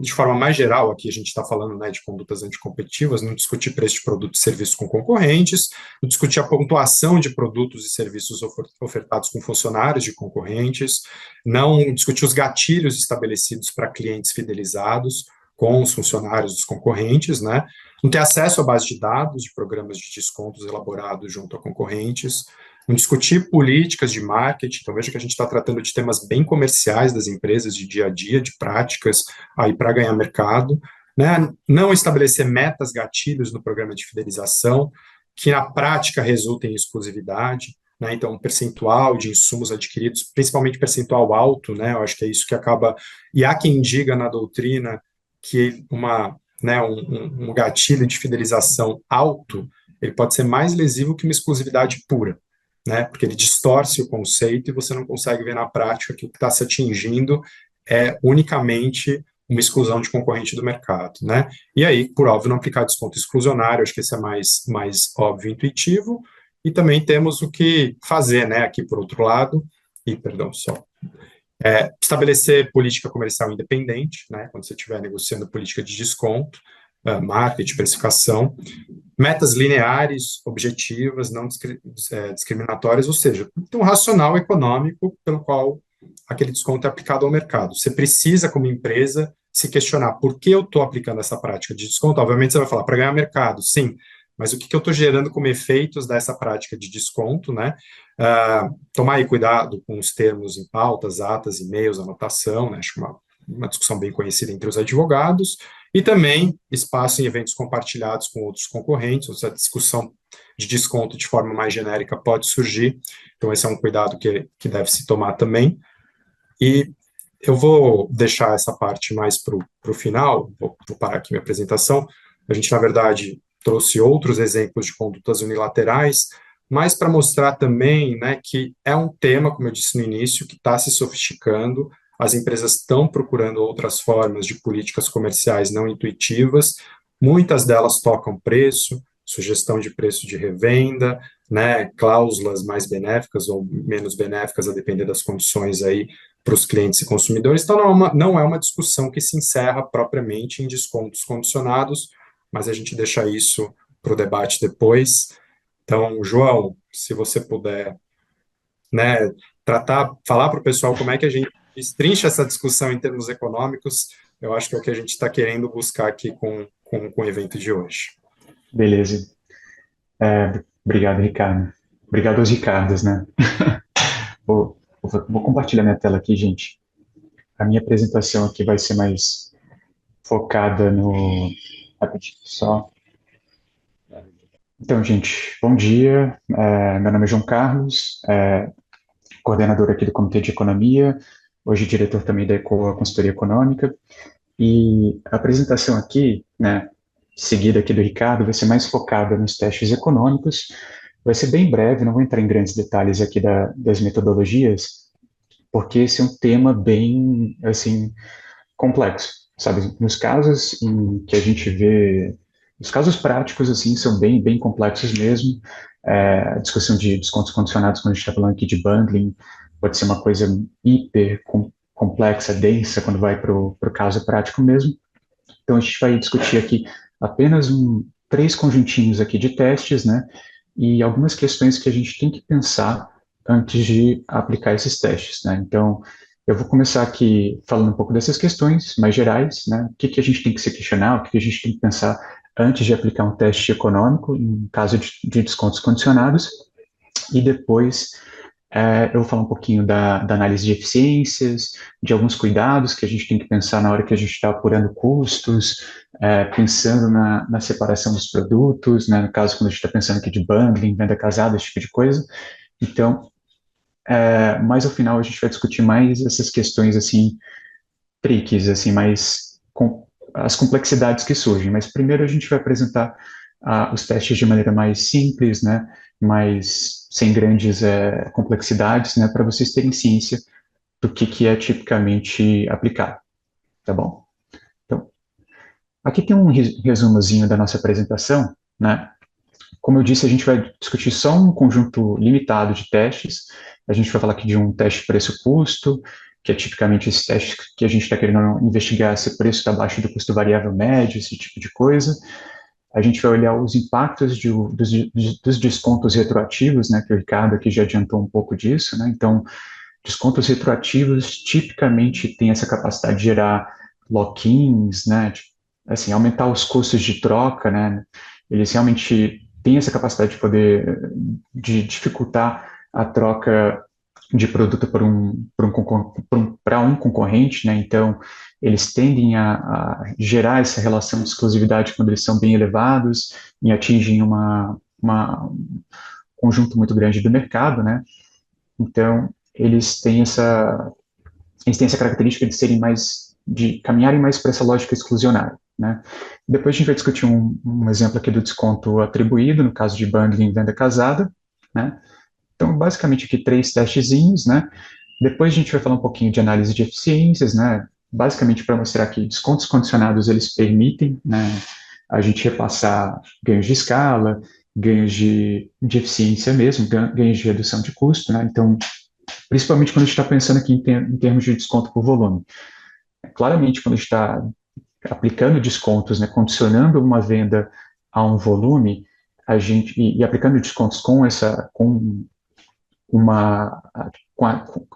de forma mais geral, aqui a gente está falando, né, de condutas anticompetitivas, não discutir preço de produtos e serviços com concorrentes, não discutir a pontuação de produtos e serviços ofertados com funcionários de concorrentes, não discutir os gatilhos estabelecidos para clientes fidelizados com os funcionários dos concorrentes, né, não ter acesso à base de dados de programas de descontos elaborados junto a concorrentes, não discutir políticas de marketing. Então veja que a gente está tratando de temas bem comerciais das empresas, de dia a dia, de práticas aí para ganhar mercado, né? Não estabelecer metas gatilhos no programa de fidelização, que na prática resultem em exclusividade, né? Então um percentual de insumos adquiridos, principalmente percentual alto, né? Eu acho que é isso que acaba, e há quem diga na doutrina que um gatilho de fidelização alto, ele pode ser mais lesivo que uma exclusividade pura, né? Porque ele distorce o conceito e você não consegue ver na prática que o que está se atingindo é unicamente uma exclusão de concorrente do mercado, né? E aí, por óbvio, não aplicar desconto exclusionário, acho que esse é mais óbvio e intuitivo. E também temos o que fazer, né, aqui por outro lado, e perdão, só estabelecer política comercial independente, né, quando você estiver negociando política de desconto, marketing, precificação, metas lineares, objetivas, não discriminatórias, ou seja, tem um racional econômico pelo qual aquele desconto é aplicado ao mercado. Você precisa, como empresa, se questionar por que eu estou aplicando essa prática de desconto. Obviamente, você vai falar para ganhar mercado, sim, mas o que eu estou gerando como efeitos dessa prática de desconto, né? Tomar aí cuidado com os termos em pautas, atas, e-mails, anotação, né? Acho uma discussão bem conhecida entre os advogados, e também espaço em eventos compartilhados com outros concorrentes, ou seja, a discussão de desconto de forma mais genérica pode surgir, então esse é um cuidado que deve se tomar também. E eu vou deixar essa parte mais para o final, vou parar aqui minha apresentação. A gente, na verdade, trouxe outros exemplos de condutas unilaterais, mas para mostrar também, né, que é um tema, como eu disse no início, que está se sofisticando, as empresas estão procurando outras formas de políticas comerciais não intuitivas, muitas delas tocam preço, sugestão de preço de revenda, né, cláusulas mais benéficas ou menos benéficas, a depender das condições aí para os clientes e consumidores. Então, não é uma discussão que se encerra propriamente em descontos condicionados, mas a gente deixa isso para o debate depois. Então, João, se você puder, né, falar para o pessoal como é que a gente destrincha essa discussão em termos econômicos, eu acho que é o que a gente está querendo buscar aqui com o evento de hoje. Beleza. Obrigado, Ricardo. Obrigado aos Ricardos, né? Vou compartilhar minha tela aqui, gente. A minha apresentação aqui vai ser mais focada no... Rapidinho, só. Então, gente, bom dia. Meu nome é João Carlos, coordenador aqui do Comitê de Economia, hoje diretor também da ECOA Consultoria Econômica. E a apresentação aqui, né, seguida aqui do Ricardo, vai ser mais focada nos testes econômicos. Vai ser bem breve, não vou entrar em grandes detalhes aqui das metodologias, porque esse é um tema bem, assim, complexo, sabe? Nos casos em que a gente vê, os casos práticos, assim, são bem complexos mesmo. A discussão de descontos condicionados, quando a gente está falando aqui de bundling, pode ser uma coisa hiper complexa, densa, quando vai para o caso prático mesmo. Então, a gente vai discutir aqui apenas três conjuntinhos aqui de testes, né? E algumas questões que a gente tem que pensar antes de aplicar esses testes, né? Então, eu vou começar aqui falando um pouco dessas questões mais gerais, né? O que a gente tem que se questionar, o que a gente tem que pensar antes de aplicar um teste econômico, em caso de descontos condicionados, e depois eu vou falar um pouquinho da análise de eficiências, de alguns cuidados que a gente tem que pensar na hora que a gente está apurando custos, pensando na separação dos produtos, né, no caso quando a gente está pensando aqui de bundling, venda casada, esse tipo de coisa. Então, mais ao final a gente vai discutir mais essas questões assim, tricks, assim, mais as complexidades que surgem. Mas primeiro a gente vai apresentar os testes de maneira mais simples, né, mais sem grandes complexidades, né, para vocês terem ciência do que é tipicamente aplicado, tá bom? Então, aqui tem um resumozinho da nossa apresentação, né? Como eu disse, a gente vai discutir só um conjunto limitado de testes. A gente vai falar aqui de um teste preço-custo, que é tipicamente esse teste que a gente está querendo investigar se o preço está abaixo do custo variável médio, esse tipo de coisa. A gente vai olhar os impactos dos descontos retroativos, né, que o Ricardo aqui já adiantou um pouco disso, né? Então, descontos retroativos tipicamente têm essa capacidade de gerar lock-ins, né, assim, aumentar os custos de troca, né? Eles realmente têm essa capacidade de poder dificultar a troca de produto para um concorrente, né? Então, eles tendem a gerar essa relação de exclusividade quando eles são bem elevados e atingem um conjunto muito grande do mercado, né? Então, eles têm essa característica de caminharem mais para essa lógica exclusionária, né? Depois a gente vai discutir um exemplo aqui do desconto atribuído, no caso de bundling e venda casada, né? Então, basicamente aqui 3 testezinhos, né? Depois a gente vai falar um pouquinho de análise de eficiências, né? basicamente para mostrar que descontos condicionados, eles permitem, né, a gente repassar ganhos de escala, ganhos de eficiência mesmo, ganhos de redução de custo, né? Então, principalmente quando a gente está pensando aqui em termos de desconto por volume. Claramente, quando a gente está aplicando descontos, né, condicionando uma venda a um volume, e aplicando descontos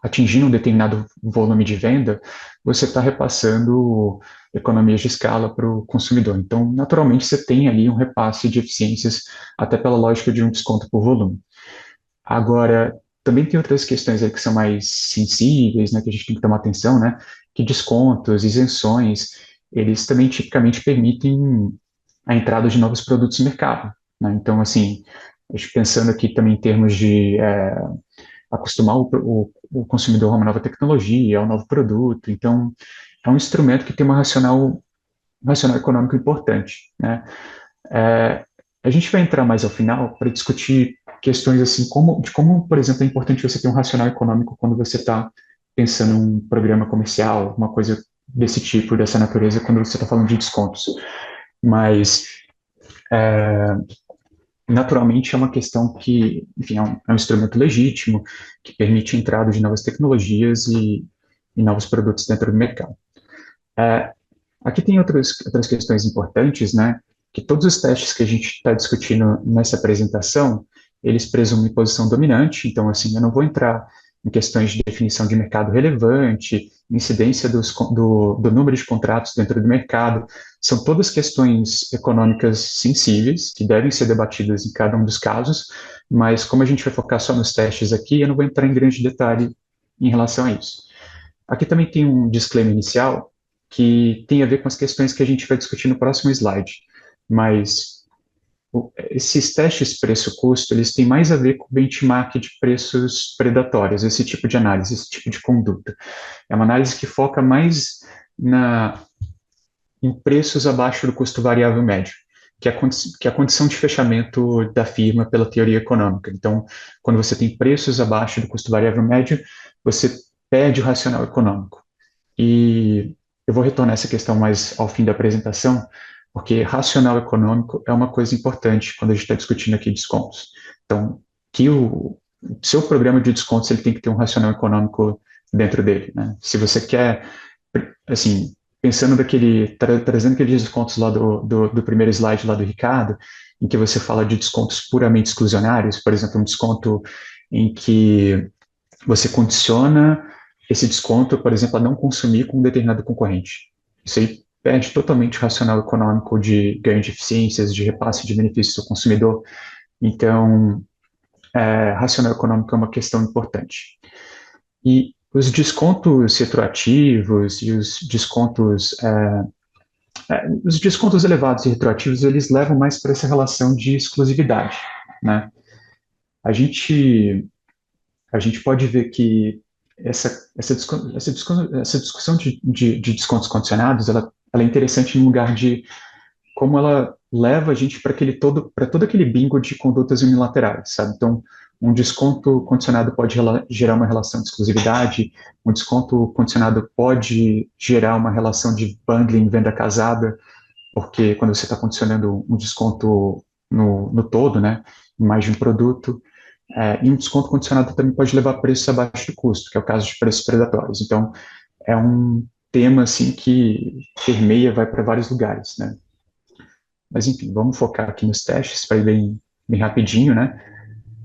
atingindo um determinado volume de venda, você está repassando economias de escala para o consumidor. Então, naturalmente, você tem ali um repasse de eficiências, até pela lógica de um desconto por volume. Agora, também tem outras questões aí que são mais sensíveis, né, que a gente tem que tomar atenção, né, que descontos, isenções, eles também tipicamente permitem a entrada de novos produtos no mercado, né? Então, assim, a gente pensando aqui também em termos de acostumar o consumidor a uma nova tecnologia, a um novo produto. Então, é um instrumento que tem um racional econômico importante, né? A gente vai entrar mais ao final para discutir questões assim, como, por exemplo, é importante você ter um racional econômico quando você está pensando em um programa comercial, uma coisa desse tipo, dessa natureza, quando você está falando de descontos. Mas, naturalmente, é uma questão que, enfim, é um instrumento legítimo, que permite a entrada de novas tecnologias e novos produtos dentro do mercado. Aqui tem outras questões importantes, né, que todos os testes que a gente está discutindo nessa apresentação, eles presumem posição dominante, então, assim, eu não vou entrar em questões de definição de mercado relevante, incidência do número de contratos dentro do mercado, são todas questões econômicas sensíveis, que devem ser debatidas em cada um dos casos, mas como a gente vai focar só nos testes aqui, eu não vou entrar em grande detalhe em relação a isso. Aqui também tem um disclaimer inicial, que tem a ver com as questões que a gente vai discutir no próximo slide, mas esses testes preço-custo, eles têm mais a ver com benchmark de preços predatórios, esse tipo de análise, esse tipo de conduta. É uma análise que foca mais em preços abaixo do custo variável médio, que é a condição de fechamento da firma pela teoria econômica. Então, quando você tem preços abaixo do custo variável médio, você perde o racional econômico. E eu vou retornar essa questão mais ao fim da apresentação, porque racional econômico é uma coisa importante quando a gente está discutindo aqui descontos. Então, que o seu programa de descontos ele tem que ter um racional econômico dentro dele, né? Se você quer, assim, pensando trazendo aqueles descontos lá do primeiro slide lá do Ricardo, em que você fala de descontos puramente exclusionários, por exemplo, um desconto em que você condiciona esse desconto, por exemplo, a não consumir com um determinado concorrente. Isso aí perde totalmente o racional econômico de ganho de eficiências, de repasse de benefícios ao consumidor. Então, racional econômico é uma questão importante. E os descontos retroativos e os descontos elevados e retroativos, eles levam mais para essa relação de exclusividade, né? A gente pode ver que essa discussão de descontos condicionados, ela é interessante no lugar de como ela leva a gente para todo aquele bingo de condutas unilaterais, sabe? Então, um desconto condicionado pode gerar uma relação de exclusividade, um desconto condicionado pode gerar uma relação de bundling, venda casada, porque quando você está condicionando um desconto no todo, né, em mais de um produto, e um desconto condicionado também pode levar preços abaixo do custo, que é o caso de preços predatórios. Então, é um tema assim que permeia, vai para vários lugares, né? Mas, enfim, vamos focar aqui nos testes, para ir bem rapidinho, né?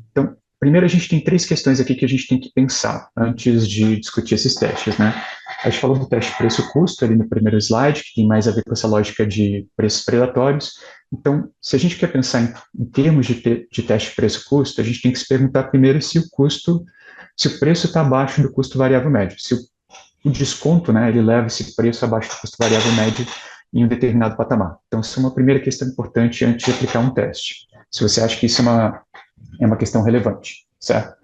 Então, primeiro a gente tem 3 questões aqui que a gente tem que pensar antes de discutir esses testes, né? A gente falou do teste preço-custo ali no primeiro slide, que tem mais a ver com essa lógica de preços predatórios. Então, se a gente quer pensar em termos de teste preço-custo, a gente tem que se perguntar primeiro se o preço está abaixo do custo variável médio, se o desconto, né, ele leva esse preço abaixo do custo variável médio em um determinado patamar. Então, isso é uma primeira questão importante antes de aplicar um teste, se você acha que isso é uma questão relevante, certo?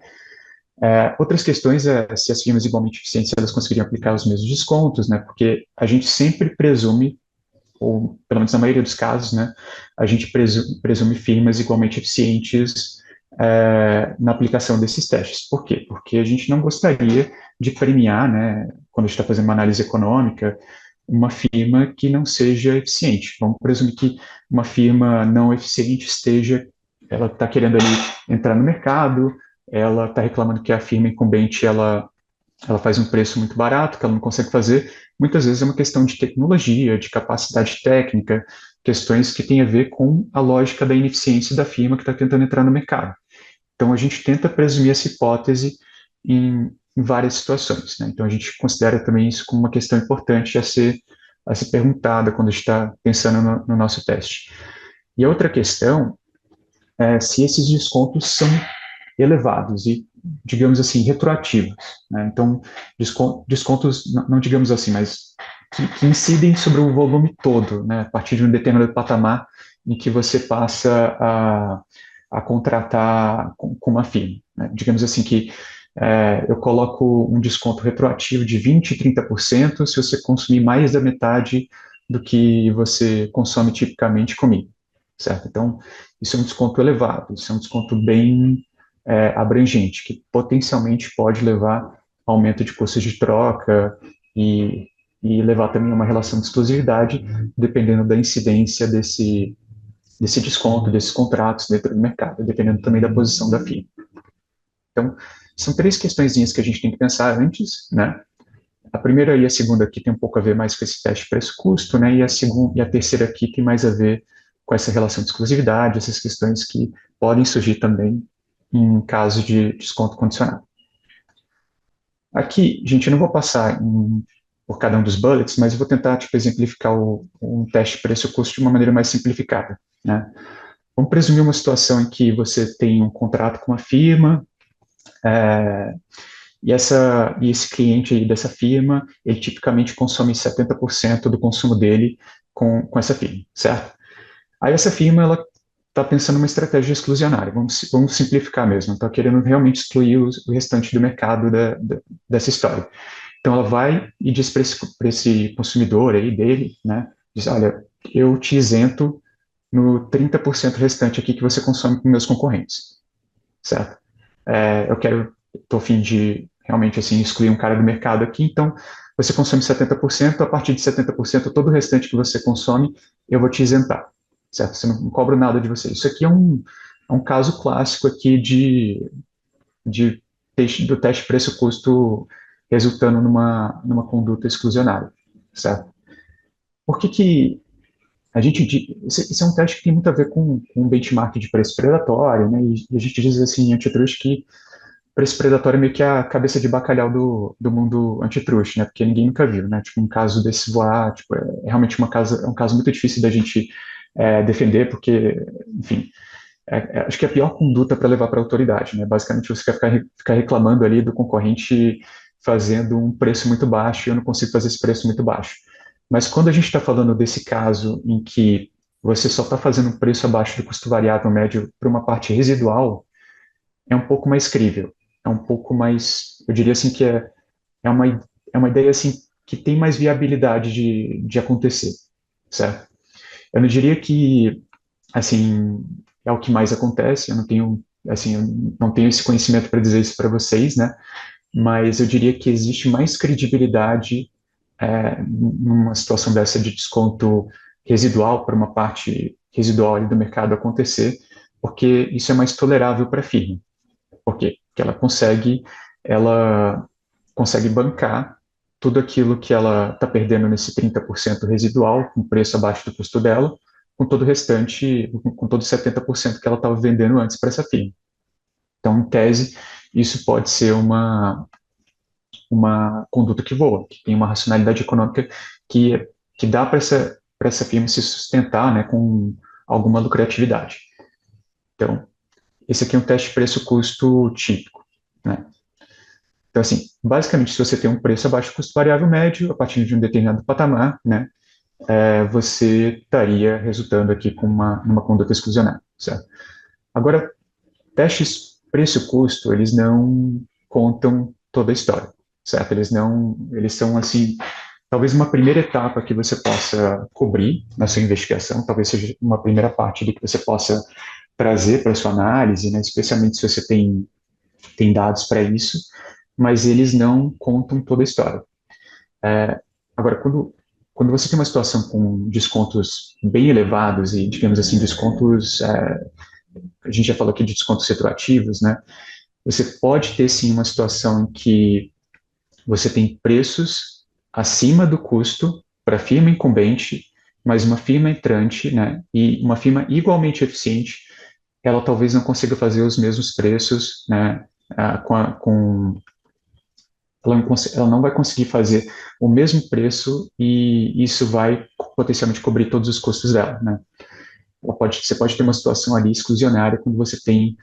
Outras questões é se as firmas igualmente eficientes elas conseguiriam aplicar os mesmos descontos, né? Porque a gente sempre presume, ou pelo menos na maioria dos casos, né, a gente presume firmas igualmente eficientes na aplicação desses testes. Por quê? Porque a gente não gostaria de premiar, né, quando a gente está fazendo uma análise econômica, uma firma que não seja eficiente. Vamos presumir que uma firma não eficiente ela está querendo ali entrar no mercado, ela está reclamando que a firma incumbente ela faz um preço muito barato, que ela não consegue fazer. Muitas vezes é uma questão de tecnologia, de capacidade técnica, questões que têm a ver com a lógica da ineficiência da firma que está tentando entrar no mercado. Então, a gente tenta presumir essa hipótese em várias situações, né? Então, a gente considera também isso como uma questão importante a ser perguntada quando a gente está pensando no nosso teste. E a outra questão é se esses descontos são elevados e, digamos assim, retroativos, né? Então, descontos, não digamos assim, mas que incidem sobre o volume todo, né? A partir de um determinado patamar em que você passa a contratar com uma firma, né? Digamos assim que eu coloco um desconto retroativo de 20%, 30% se você consumir mais da metade do que você consome tipicamente comigo, certo? Então, isso é um desconto elevado, isso é um desconto bem abrangente, que potencialmente pode levar a aumento de custos de troca e, e levar também a uma relação de exclusividade, dependendo da incidência desse desconto, desses contratos dentro do mercado, dependendo também da posição da firma. Então, são três questõezinhas que a gente tem que pensar antes, né? A primeira e a segunda aqui tem um pouco a ver mais com esse teste preço-custo, né? E a terceira aqui tem mais a ver com essa relação de exclusividade, essas questões que podem surgir também em caso de desconto condicional. Aqui, gente, eu não vou passar por cada um dos bullets, mas eu vou tentar tipo, exemplificar um teste preço-custo de uma maneira mais simplificada, né? Vamos presumir uma situação em que você tem um contrato com uma firma, e esse cliente aí dessa firma, ele tipicamente consome 70% do consumo dele com essa firma, certo? Aí essa firma, ela está pensando numa estratégia exclusionária, vamos simplificar mesmo, está querendo realmente excluir o restante do mercado dessa história. Então ela vai e diz para esse consumidor aí dele, né, diz, olha, eu te isento no 30% restante aqui que você consome com meus concorrentes, certo? Estou a fim de realmente assim excluir um cara do mercado aqui, então você consome 70%, a partir de 70%, todo o restante que você consome, eu vou te isentar, certo? Você não cobra nada de você. Isso aqui é um caso clássico aqui do teste preço-custo resultando numa conduta exclusionária, certo? Por que esse é um teste que tem muito a ver com benchmark de preço predatório, né? E a gente diz assim em antitruste que preço predatório é meio que a cabeça de bacalhau do mundo antitruste, né? Porque ninguém nunca viu, né? Tipo, um caso desse voar, tipo, é realmente um caso muito difícil da gente defender, porque, enfim, acho que é a pior conduta para levar para a autoridade, né? Basicamente, você quer ficar reclamando ali do concorrente fazendo um preço muito baixo e eu não consigo fazer esse preço muito baixo. Mas quando a gente está falando desse caso em que você só está fazendo um preço abaixo do custo variável médio para uma parte residual, é um pouco mais crível, é um pouco mais, eu diria assim que é uma, é uma ideia assim que tem mais viabilidade de acontecer, certo? Eu não diria que, assim, é o que mais acontece, eu não tenho, assim, eu não tenho esse conhecimento para dizer isso para vocês, né? Mas eu diria que existe mais credibilidade numa situação dessa de desconto residual para uma parte residual ali do mercado acontecer, porque isso é mais tolerável para a firma. Por quê? Porque ela consegue bancar tudo aquilo que ela está perdendo nesse 30% residual, com preço abaixo do custo dela, com todo o restante, com todo os 70% que ela estava vendendo antes para essa firma. Então, em tese, isso pode ser uma conduta que voa, que tem uma racionalidade econômica que dá para essa firma se sustentar, né, com alguma lucratividade. Então, esse aqui é um teste preço-custo típico, né? Então, assim, basicamente, se você tem um preço abaixo do custo variável médio, a partir de um determinado patamar, né, você estaria resultando aqui com uma conduta exclusionária, certo? Agora, testes preço-custo, eles não contam toda a história, certo? Eles são, assim, talvez uma primeira etapa que você possa cobrir na sua investigação, talvez seja uma primeira parte de que você possa trazer para sua análise, né, especialmente se você tem dados para isso, mas eles não contam toda a história. Agora, quando você tem uma situação com descontos bem elevados e, digamos assim, descontos, a gente já falou aqui de descontos retroativos, né? Você pode ter, sim, uma situação em que você tem preços acima do custo para a firma incumbente, mas uma firma entrante, né, e uma firma igualmente eficiente, ela talvez não consiga fazer os mesmos preços, né, ela não vai conseguir fazer o mesmo preço e isso vai potencialmente cobrir todos os custos dela, né. Você pode ter uma situação ali exclusionária quando você tem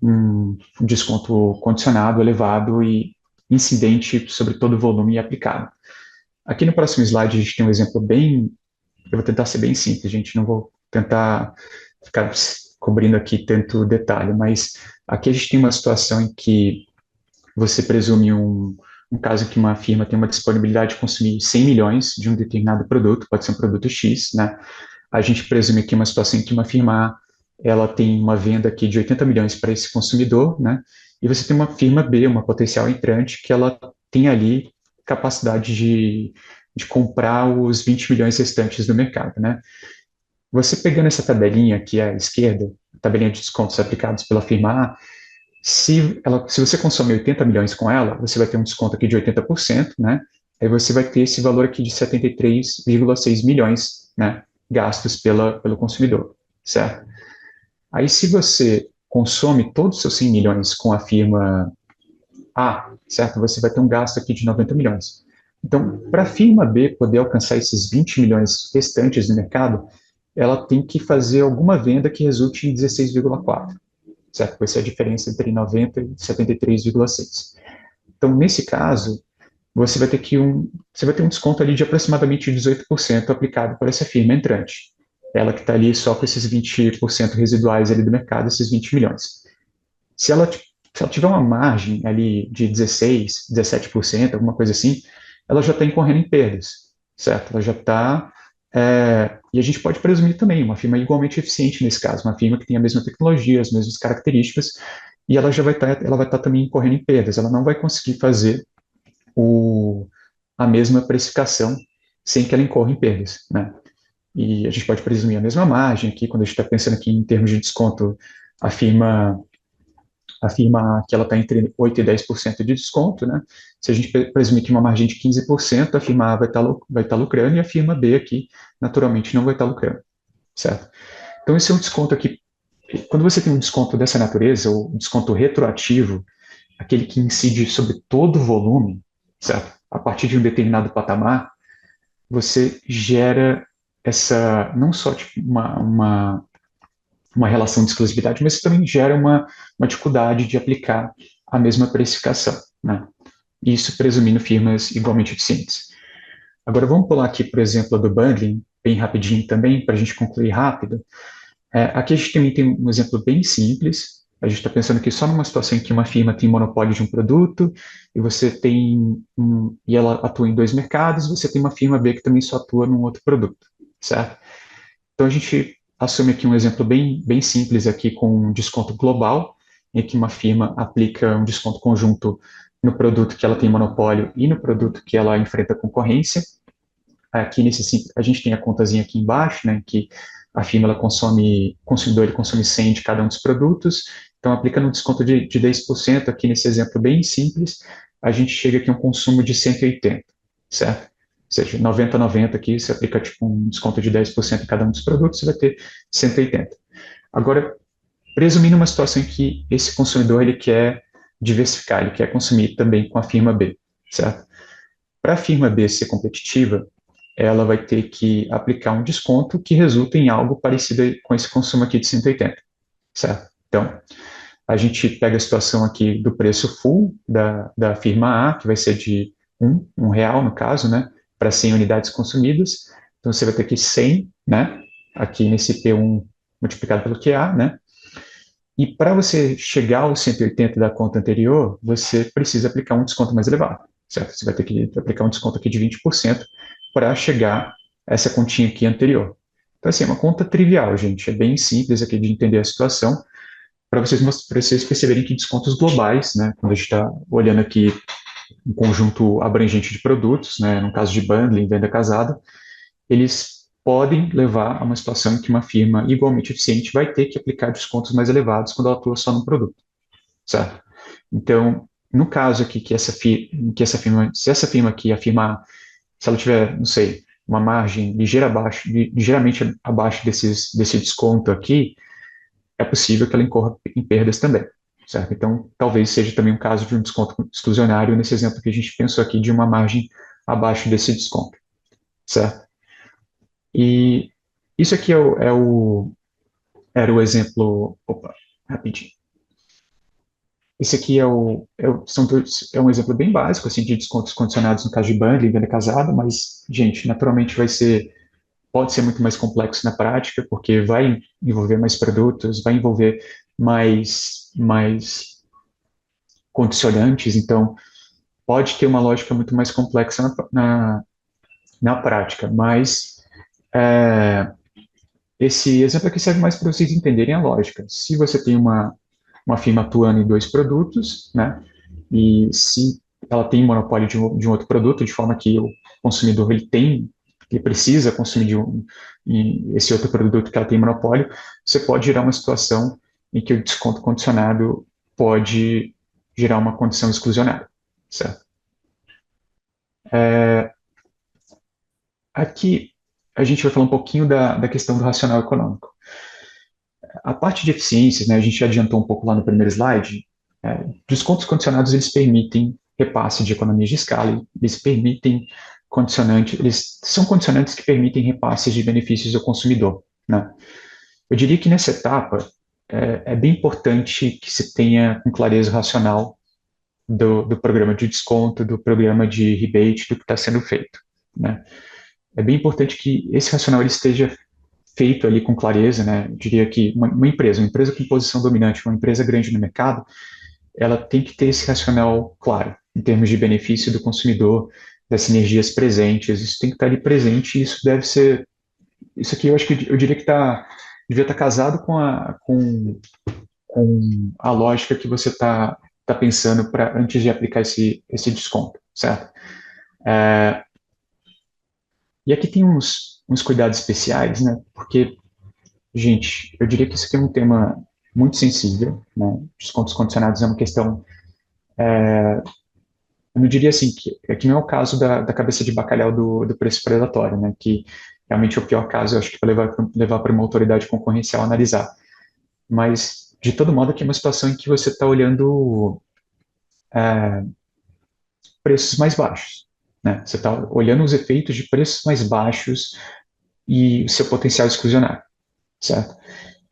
um desconto condicionado, elevado e incidente sobre todo o volume aplicado. Aqui no próximo slide a gente tem um exemplo eu vou tentar ser bem simples, gente, não vou tentar ficar cobrindo aqui tanto detalhe, mas aqui a gente tem uma situação em que você presume um caso em que uma firma tem uma disponibilidade de consumir 100 milhões de um determinado produto, pode ser um produto X, né? A gente presume aqui uma situação em que uma firma A, ela tem uma venda aqui de 80 milhões para esse consumidor, né? E você tem uma firma B, uma potencial entrante, que ela tem ali capacidade de comprar os 20 milhões restantes do mercado, né? Você pegando essa tabelinha aqui à esquerda, a tabelinha de descontos aplicados pela firma A, se você consome 80 milhões com ela, você vai ter um desconto aqui de 80%, né? Aí você vai ter esse valor aqui de 73,6 milhões, né? Gastos pelo consumidor, certo? Aí se você consome todos os seus 100 milhões com a firma A, certo? Você vai ter um gasto aqui de 90 milhões. Então, para a firma B poder alcançar esses 20 milhões restantes no mercado, ela tem que fazer alguma venda que resulte em 16,4, certo? Vai ser a diferença entre 90 e 73,6. Então, nesse caso, você vai ter um desconto ali de aproximadamente 18% aplicado por essa firma entrante. Ela que está ali só com esses 20% residuais ali do mercado, esses 20 milhões. Se ela tiver uma margem ali de 16, 17%, alguma coisa assim, ela já está incorrendo em perdas, certo? Ela já está... e a gente pode presumir também uma firma igualmente eficiente nesse caso, uma firma que tem a mesma tecnologia, as mesmas características, e ela já vai estar também incorrendo em perdas. Ela não vai conseguir fazer a mesma precificação sem que ela incorra em perdas, né? E a gente pode presumir a mesma margem aqui, quando a gente está pensando aqui em termos de desconto, a firma que ela está entre 8% e 10% de desconto, né? Se a gente presumir que uma margem de 15%, a firma A vai estar lucrando e a firma B aqui, naturalmente, não vai estar lucrando, certo? Então, esse é um desconto aqui. Quando você tem um desconto dessa natureza, ou um desconto retroativo, aquele que incide sobre todo o volume, certo? A partir de um determinado patamar, você gera não só tipo, uma relação de exclusividade, mas também gera uma dificuldade de aplicar a mesma precificação, né? Isso presumindo firmas igualmente eficientes. Agora vamos pular aqui, por exemplo, do bundling, bem rapidinho também, para a gente concluir rápido. Aqui a gente também tem um exemplo bem simples. A gente está pensando aqui só numa situação em que uma firma tem monopólio de um produto e e ela atua em dois mercados, você tem uma firma B que também só atua num outro produto, certo? Então a gente assume aqui um exemplo bem simples aqui com um desconto global, em que uma firma aplica um desconto conjunto no produto que ela tem monopólio e no produto que ela enfrenta concorrência. Aqui a gente tem a contazinha aqui embaixo, né, que a firma o consumidor ele consome 100 de cada um dos produtos, então aplicando um desconto de 10% aqui nesse exemplo bem simples, a gente chega aqui a um consumo de 180, certo? Ou seja, 90 aqui, você aplica tipo um desconto de 10% em cada um dos produtos, você vai ter 180. Agora, presumindo uma situação em que esse consumidor ele quer diversificar, ele quer consumir também com a firma B, certo? Para a firma B ser competitiva, ela vai ter que aplicar um desconto que resulta em algo parecido com esse consumo aqui de 180, certo? Então, a gente pega a situação aqui do preço full da firma A, que vai ser de um real no caso, né, para 100 unidades consumidas. Então, você vai ter aqui 100, né, aqui nesse P1 multiplicado pelo QA, né, e para você chegar aos 180 da conta anterior, você precisa aplicar um desconto mais elevado, certo? Você vai ter que aplicar um desconto aqui de 20% para chegar a essa continha aqui anterior. Então, assim, é uma conta trivial, gente, é bem simples aqui de entender a situação, para vocês perceberem que descontos globais, né, quando a gente está olhando aqui um conjunto abrangente de produtos, né, no caso de bundling, venda casada, eles podem levar a uma situação em que uma firma igualmente eficiente vai ter que aplicar descontos mais elevados quando ela atua só no produto, certo? Então, no caso aqui que essa firma, se essa firma aqui afirmar, se ela tiver, não sei, uma margem ligeiramente abaixo desse desconto aqui, é possível que ela incorra em perdas também, certo? Então, talvez seja também um caso de um desconto exclusionário nesse exemplo que a gente pensou aqui de uma margem abaixo desse desconto, certo? E isso aqui era o exemplo. Opa, rapidinho. Esse aqui é um exemplo bem básico assim, de descontos condicionados no caso de bundling, venda casada, mas, gente, naturalmente pode ser muito mais complexo na prática, porque vai envolver mais produtos, vai envolver mais condicionantes, então pode ter uma lógica muito mais complexa na prática, mas é, esse exemplo aqui serve mais para vocês entenderem a lógica. Se você tem uma firma atuando em dois produtos, né, e se ela tem monopólio de um outro produto, de forma que o consumidor ele precisa consumir esse outro produto que ela tem monopólio, você pode gerar uma situação em que o desconto condicionado pode gerar uma condição exclusionária, certo? Aqui a gente vai falar um pouquinho da questão do racional econômico. A parte de eficiências, né, a gente já adiantou um pouco lá no primeiro slide, descontos condicionados eles permitem repasse de economias de escala, eles permitem eles são condicionantes que permitem repasses de benefícios ao consumidor, né? Eu diria que nessa etapa é bem importante que se tenha com clareza o racional do programa de desconto, do programa de rebate, do que está sendo feito, né? É bem importante que esse racional ele esteja feito ali com clareza, né? Eu diria que uma empresa com posição dominante, uma empresa grande no mercado, ela tem que ter esse racional claro, em termos de benefício do consumidor, das sinergias presentes, isso tem que estar ali presente e isso aqui eu acho que eu diria que devia estar casado com a lógica que você tá pensando antes de aplicar esse desconto, certo? E aqui tem uns cuidados especiais, né? Porque, gente, eu diria que isso aqui é um tema muito sensível, né? Descontos condicionados é uma questão, eu não diria assim, que não é o caso da cabeça de bacalhau do preço predatório, né? Que realmente é o pior caso, eu acho que para levar para uma autoridade concorrencial analisar. Mas, de todo modo, aqui é uma situação em que você está olhando preços mais baixos, né? Você está olhando os efeitos de preços mais baixos e o seu potencial exclusionário, certo?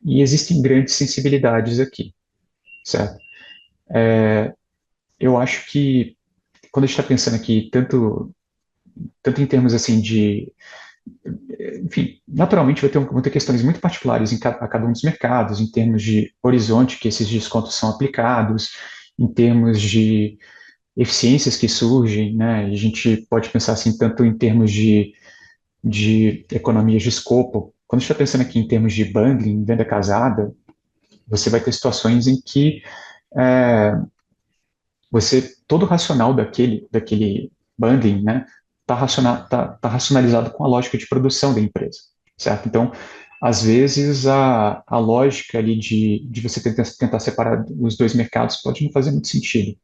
E existem grandes sensibilidades aqui, certo? Eu acho que quando a gente está pensando aqui tanto em termos assim enfim, naturalmente vão ter questões muito particulares a cada um dos mercados, em termos de horizonte que esses descontos são aplicados, em termos de eficiências que surgem, né? A gente pode pensar assim tanto em termos de economias de escopo. Quando a gente está pensando aqui em termos de bundling, venda casada, você vai ter situações em que é, todo o racional daquele bundling, né, tá racionalizado com a lógica de produção da empresa, certo? Então, às vezes, a lógica ali de você tentar separar os dois mercados pode não fazer muito sentido,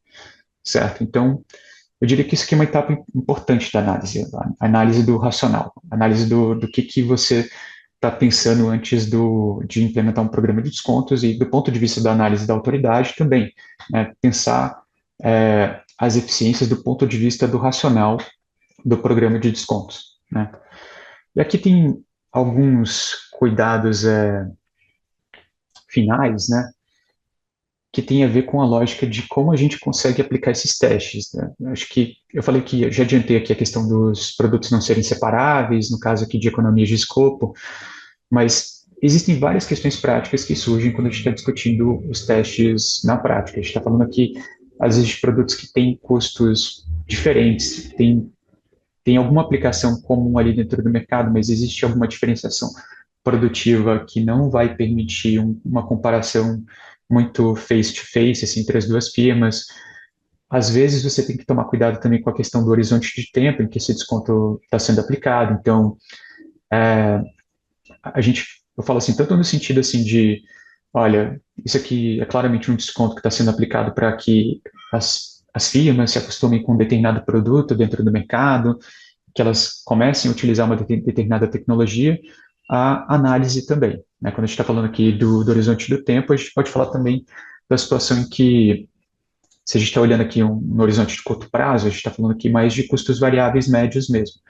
certo? Então, eu diria que isso aqui é uma etapa importante da análise, a análise do racional, a análise do que você está pensando antes de implementar um programa de descontos e do ponto de vista da análise da autoridade também, né, pensar as eficiências do ponto de vista do racional do programa de descontos, né. E aqui tem alguns cuidados finais, né, que tem a ver com a lógica de como a gente consegue aplicar esses testes, né? Eu acho que eu falei que eu já adiantei aqui a questão dos produtos não serem separáveis, no caso aqui de economias de escopo, mas existem várias questões práticas que surgem quando a gente está discutindo os testes na prática. A gente está falando aqui, às vezes, de produtos que têm custos diferentes, tem alguma aplicação comum ali dentro do mercado, mas existe alguma diferenciação produtiva que não vai permitir uma comparação muito face-to-face assim, entre as duas firmas. Às vezes você tem que tomar cuidado também com a questão do horizonte de tempo em que esse desconto está sendo aplicado. Então, eu falo assim, tanto no sentido assim de, olha, isso aqui é claramente um desconto que está sendo aplicado para que as firmas se acostumem com um determinado produto dentro do mercado, que elas comecem a utilizar uma determinada tecnologia, a análise também. Né? Quando a gente está falando aqui do horizonte do tempo, a gente pode falar também da situação em que, se a gente está olhando aqui no horizonte de curto prazo, a gente está falando aqui mais de custos variáveis médios mesmo.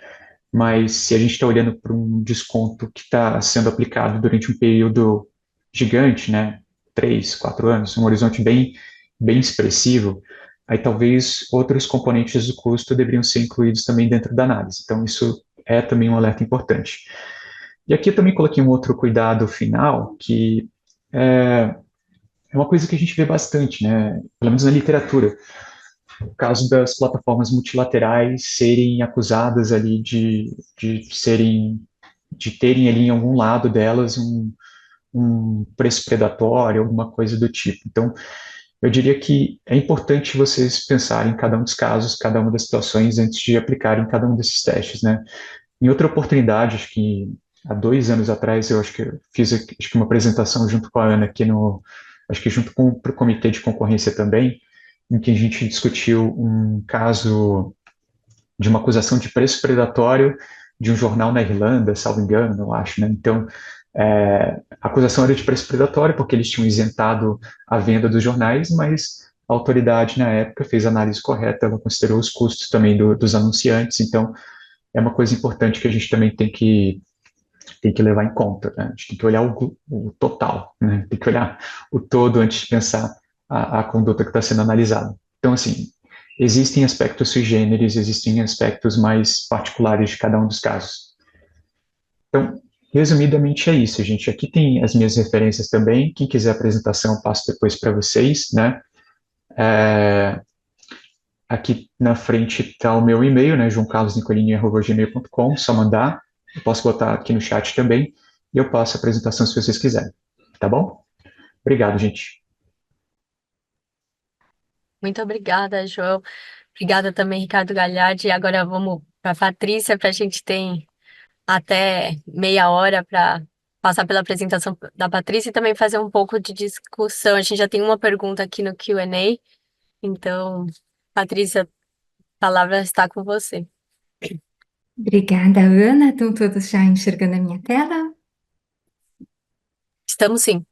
Mas se a gente está olhando para um desconto que está sendo aplicado durante um período gigante, né, 3, 4 anos, um horizonte bem expressivo, aí talvez outros componentes do custo deveriam ser incluídos também dentro da análise. Então, isso é também um alerta importante. E aqui eu também coloquei um outro cuidado final, que é uma coisa que a gente vê bastante, né, pelo menos na literatura, o caso das plataformas multilaterais serem acusadas ali de terem ali em algum lado delas um preço predatório, alguma coisa do tipo. Então, eu diria que é importante vocês pensarem em cada um dos casos, cada uma das situações, antes de aplicarem cada um desses testes, né? Em outra oportunidade, acho que há 2 anos atrás, eu acho que eu fiz acho que uma apresentação junto com a Ana aqui acho que junto com o comitê de concorrência também, em que a gente discutiu um caso de uma acusação de preço predatório de um jornal na Irlanda, salvo engano, eu acho, né? Então, a acusação era de preço predatório porque eles tinham isentado a venda dos jornais, mas a autoridade na época fez a análise correta, ela considerou os custos também dos anunciantes, então é uma coisa importante que a gente também tem que levar em conta, né? A gente tem que olhar o total, né? Tem que olhar o todo antes de pensar a conduta que está sendo analisada. Então, assim, existem aspectos sui generis, existem aspectos mais particulares de cada um dos casos. Então, resumidamente é isso, gente. Aqui tem as minhas referências também. Quem quiser a apresentação, eu passo depois para vocês, né? Aqui na frente está o meu e-mail, né? joaocarlosnicolini@gmail.com, só mandar. Eu posso botar aqui no chat também e eu passo a apresentação se vocês quiserem. Tá bom? Obrigado, gente. Muito obrigada, João. Obrigada também, Ricardo Galhardi. E agora vamos para a Patrícia, para a gente ter até meia hora para passar pela apresentação da Patrícia e também fazer um pouco de discussão. A gente já tem uma pergunta aqui no Q&A. Então, Patrícia, a palavra está com você. Obrigada, Ana. Estão todos já enxergando a minha tela? Estamos sim.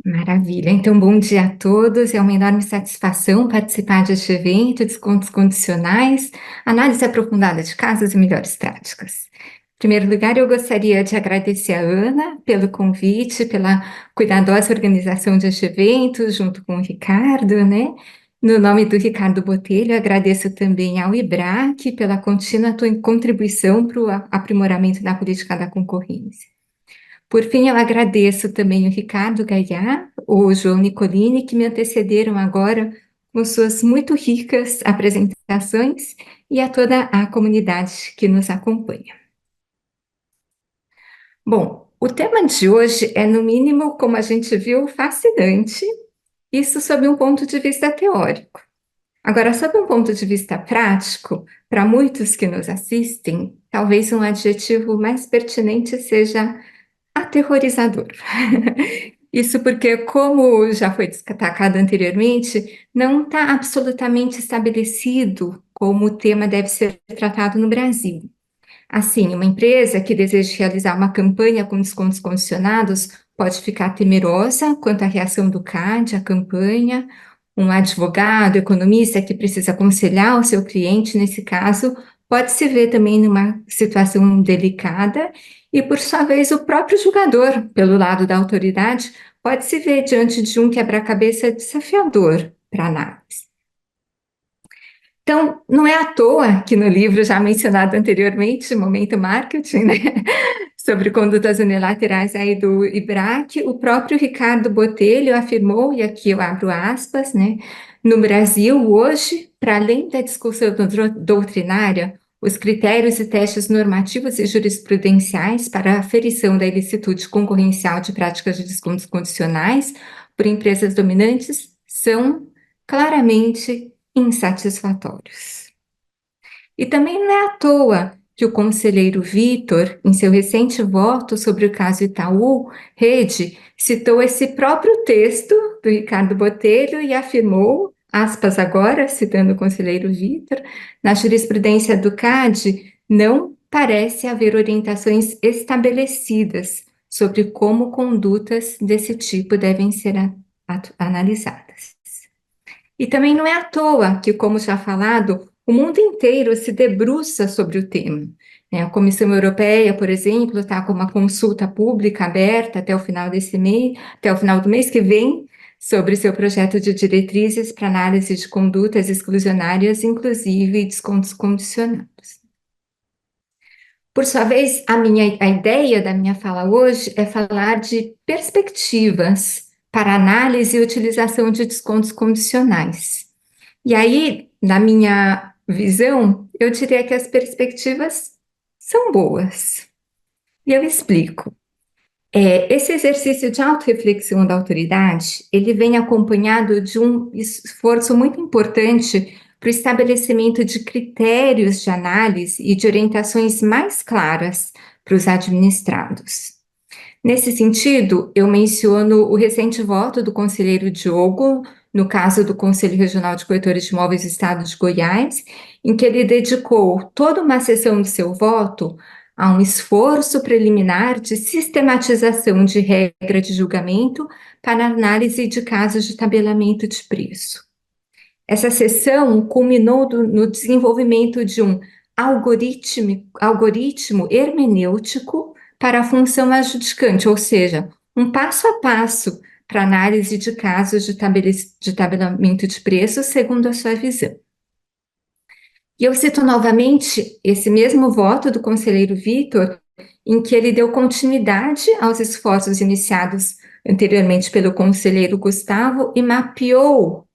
Maravilha. Então, bom dia a todos. É uma enorme satisfação participar deste evento, descontos condicionais, análise aprofundada de casos e melhores práticas. Em primeiro lugar, eu gostaria de agradecer a Ana pelo convite, pela cuidadosa organização deste evento, junto com o Ricardo, né? No nome do Ricardo Botelho, agradeço também ao IBRAC pela contínua contribuição para o aprimoramento da política da concorrência. Por fim, eu agradeço também o Ricardo Gaiá, o João Nicolini, que me antecederam agora com suas muito ricas apresentações, e a toda a comunidade que nos acompanha. Bom, o tema de hoje é, no mínimo, como a gente viu, fascinante, isso sob um ponto de vista teórico. Agora, sob um ponto de vista prático, para muitos que nos assistem, talvez um adjetivo mais pertinente seja aterrorizador. Isso porque, como já foi destacado anteriormente, não está absolutamente estabelecido como o tema deve ser tratado no Brasil. Assim, uma empresa que deseja realizar uma campanha com descontos condicionados pode ficar temerosa quanto à reação do CAD à campanha. Um advogado, economista que precisa aconselhar o seu cliente, nesse caso, pode se ver também numa situação delicada e, por sua vez, o próprio julgador, pelo lado da autoridade, pode se ver diante de um quebra-cabeça desafiador para análise. Então, não é à toa que no livro já mencionado anteriormente, Momento Marketing, né, sobre condutas unilaterais aí do IBRAC, o próprio Ricardo Botelho afirmou, e aqui eu abro aspas, né, no Brasil hoje, para além da discussão doutrinária, os critérios e testes normativos e jurisprudenciais para a aferição da ilicitude concorrencial de práticas de descontos condicionais por empresas dominantes são claramente insatisfatórios. E também não é à toa que o conselheiro Vitor, em seu recente voto sobre o caso Itaú Rede, citou esse próprio texto do Ricardo Botelho e afirmou, aspas agora, citando o conselheiro Vitor, na jurisprudência do CAD, não parece haver orientações estabelecidas sobre como condutas desse tipo devem ser analisadas. E também não é à toa que, como já falado, o mundo inteiro se debruça sobre o tema. A Comissão Europeia, por exemplo, está com uma consulta pública aberta até o final desse mês, até o final do mês que vem, sobre seu projeto de diretrizes para análise de condutas exclusionárias, inclusive descontos condicionados. Por sua vez, a ideia da minha fala hoje é falar de perspectivas para análise e utilização de descontos condicionais. E aí, na minha visão, eu diria que as perspectivas são boas. E eu explico. Esse exercício de autorreflexão da autoridade, ele vem acompanhado de um esforço muito importante para o estabelecimento de critérios de análise e de orientações mais claras para os administrados. Nesse sentido, eu menciono o recente voto do conselheiro Diogo, no caso do Conselho Regional de Corretores de Imóveis do Estado de Goiás, em que ele dedicou toda uma sessão do seu voto a um esforço preliminar de sistematização de regra de julgamento para análise de casos de tabelamento de preço. Essa sessão culminou no desenvolvimento de um algoritmo hermenêutico para a função adjudicante, ou seja, um passo a passo para análise de casos de tabelamento de preços segundo a sua visão. E eu cito novamente esse mesmo voto do conselheiro Vitor, em que ele deu continuidade aos esforços iniciados anteriormente pelo conselheiro Gustavo e mapeou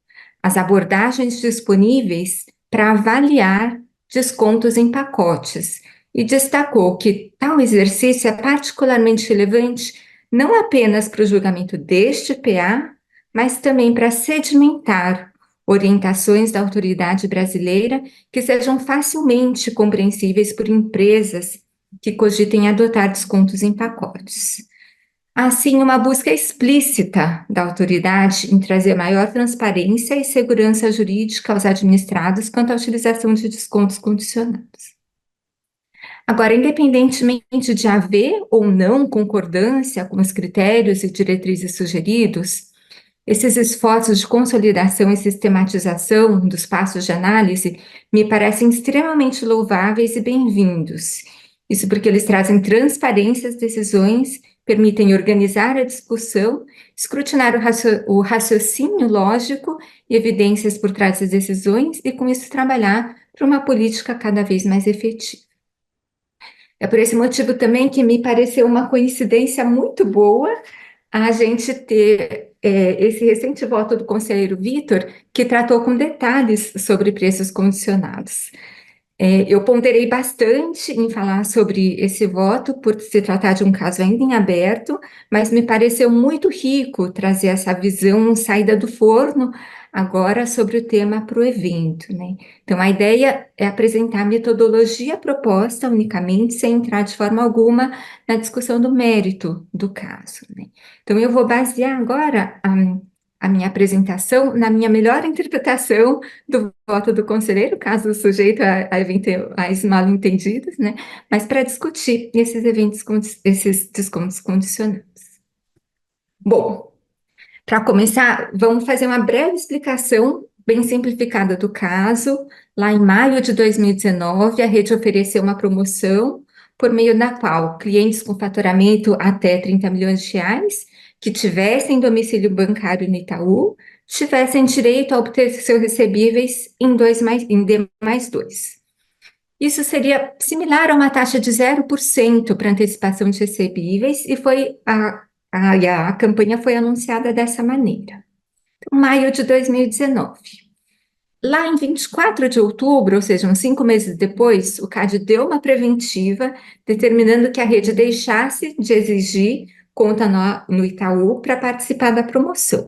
as abordagens disponíveis para avaliar descontos em pacotes, e destacou que tal exercício é particularmente relevante não apenas para o julgamento deste PA, mas também para sedimentar orientações da autoridade brasileira que sejam facilmente compreensíveis por empresas que cogitem adotar descontos em pacotes. Assim, uma busca explícita da autoridade em trazer maior transparência e segurança jurídica aos administrados quanto à utilização de descontos condicionados. Agora, independentemente de haver ou não concordância com os critérios e diretrizes sugeridos, esses esforços de consolidação e sistematização dos passos de análise me parecem extremamente louváveis e bem-vindos. Isso porque eles trazem transparência às decisões, permitem organizar a discussão, escrutinar o raciocínio lógico e evidências por trás das decisões e, com isso, trabalhar para uma política cada vez mais efetiva. É por esse motivo também que me pareceu uma coincidência muito boa a gente ter esse recente voto do conselheiro Vitor, que tratou com detalhes sobre preços condicionados. Eu ponderei bastante em falar sobre esse voto, por se tratar de um caso ainda em aberto, mas me pareceu muito rico trazer essa visão saída do forno agora sobre o tema para o evento, né? Então, a ideia é apresentar a metodologia proposta unicamente, sem entrar de forma alguma na discussão do mérito do caso, né? Então, eu vou basear agora a minha apresentação na minha melhor interpretação do voto do conselheiro, caso sujeito a eventuais mal-entendidos, né? Mas para discutir esses descontos condicionados. Bom, para começar, vamos fazer uma breve explicação bem simplificada do caso. Lá em maio de 2019, a rede ofereceu uma promoção por meio da qual clientes com faturamento até 30 milhões de reais que tivessem domicílio bancário no Itaú tivessem direito a obter seus recebíveis em D+2. Isso seria similar a uma taxa de 0% para antecipação de recebíveis e a campanha foi anunciada dessa maneira. Maio de 2019. lá em 24 de outubro, ou seja, uns 5 meses depois, o CAD deu uma preventiva, determinando que a rede deixasse de exigir conta no Itaú para participar da promoção.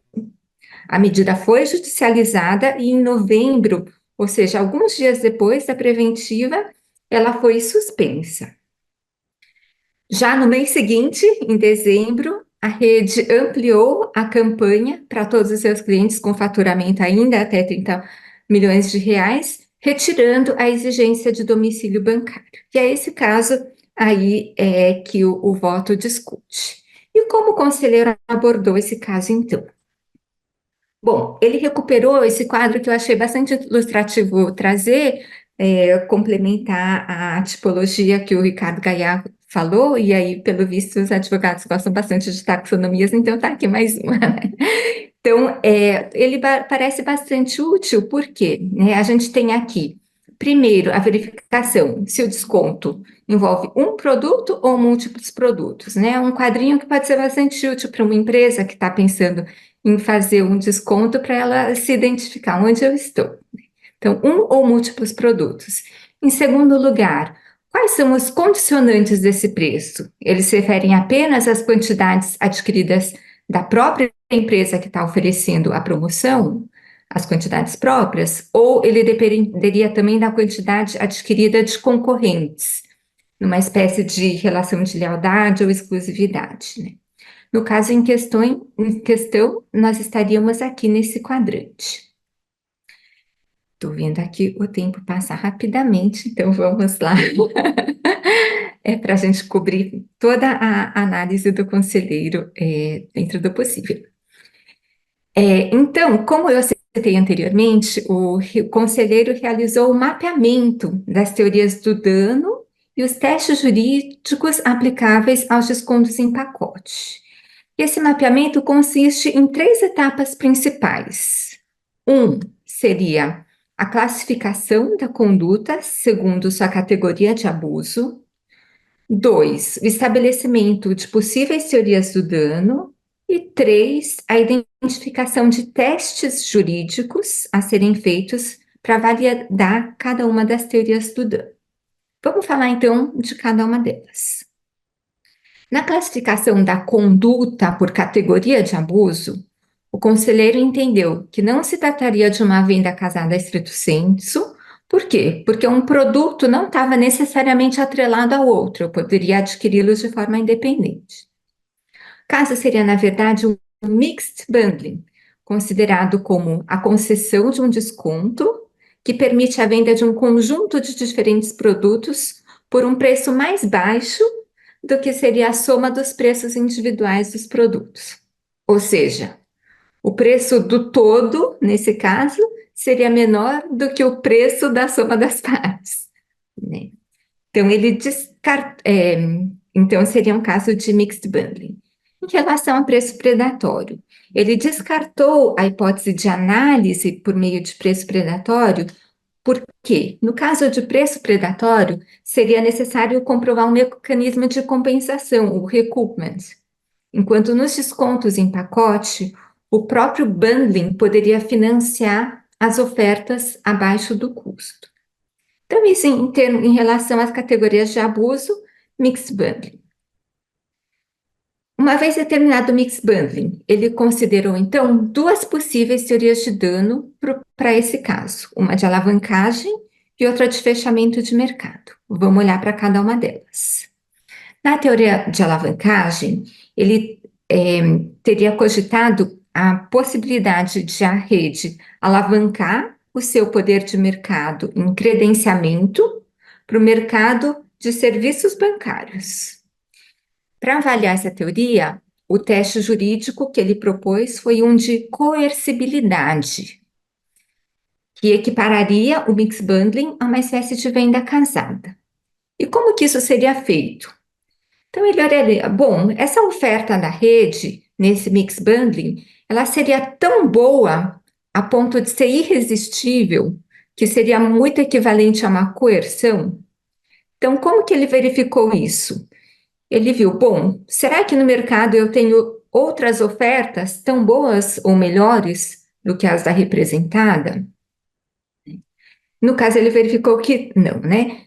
A medida foi judicializada e em novembro, ou seja, alguns dias depois da preventiva, ela foi suspensa. Já no mês seguinte, em dezembro, a rede ampliou a campanha para todos os seus clientes com faturamento ainda até 30 milhões de reais, retirando a exigência de domicílio bancário. E é esse caso aí que o voto discute. E como o conselheiro abordou esse caso, então? Bom, ele recuperou esse quadro que eu achei bastante ilustrativo trazer, complementar a tipologia que o Ricardo Gaiato falou, e aí, pelo visto, os advogados gostam bastante de taxonomias, então tá aqui mais uma, né? Então, ele parece bastante útil, porque a gente tem aqui, primeiro, a verificação se o desconto envolve um produto ou múltiplos produtos, né? Um quadrinho que pode ser bastante útil para uma empresa que está pensando em fazer um desconto para ela se identificar onde eu estou. Então, um ou múltiplos produtos. Em segundo lugar, quais são os condicionantes desse preço? Eles se referem apenas às quantidades adquiridas da própria empresa que está oferecendo a promoção, as quantidades próprias, ou ele dependeria também da quantidade adquirida de concorrentes, numa espécie de relação de lealdade ou exclusividade, né? No caso em questão, nós estaríamos aqui nesse quadrante. Estou vendo aqui o tempo passar rapidamente, então vamos lá. Para a gente cobrir toda a análise do conselheiro dentro do possível. Então, como eu citei anteriormente, o conselheiro realizou o mapeamento das teorias do dano e os testes jurídicos aplicáveis aos descontos em pacote. Esse mapeamento consiste em 3 etapas principais. Seria a classificação da conduta segundo sua categoria de abuso. 2, o estabelecimento de possíveis teorias do dano. E 3, a identificação de testes jurídicos a serem feitos para validar cada uma das teorias do dano. Vamos falar então de cada uma delas. Na classificação da conduta por categoria de abuso, o conselheiro entendeu que não se trataria de uma venda casada estrito sensu. Por quê? Porque um produto não estava necessariamente atrelado ao outro, eu poderia adquiri-los de forma independente. O caso seria, na verdade, um mixed bundling, considerado como a concessão de um desconto que permite a venda de um conjunto de diferentes produtos por um preço mais baixo do que seria a soma dos preços individuais dos produtos. Ou seja, o preço do todo, nesse caso, seria menor do que o preço da soma das partes, né? Então, então, seria um caso de mixed bundling. Em relação ao preço predatório, ele descartou a hipótese de análise por meio de preço predatório, porque, no caso de preço predatório, seria necessário comprovar um mecanismo de compensação, o recoupment, enquanto nos descontos em pacote, o próprio bundling poderia financiar as ofertas abaixo do custo. Então, isso em relação às categorias de abuso, mixed bundling. Uma vez determinado o mixed bundling, ele considerou, então, 2 possíveis teorias de dano para esse caso, uma de alavancagem e outra de fechamento de mercado. Vamos olhar para cada uma delas. Na teoria de alavancagem, ele teria cogitado a possibilidade de a rede alavancar o seu poder de mercado em credenciamento para o mercado de serviços bancários. Para avaliar essa teoria, o teste jurídico que ele propôs foi um de coercibilidade, que equipararia o mix bundling a uma espécie de venda casada. E como que isso seria feito? Então, ele olharia, bom, essa oferta da rede, nesse mix bundling, ela seria tão boa a ponto de ser irresistível, que seria muito equivalente a uma coerção. Então, como que ele verificou isso? Ele viu, bom, será que no mercado eu tenho outras ofertas tão boas ou melhores do que as da representada? No caso, ele verificou que não, né?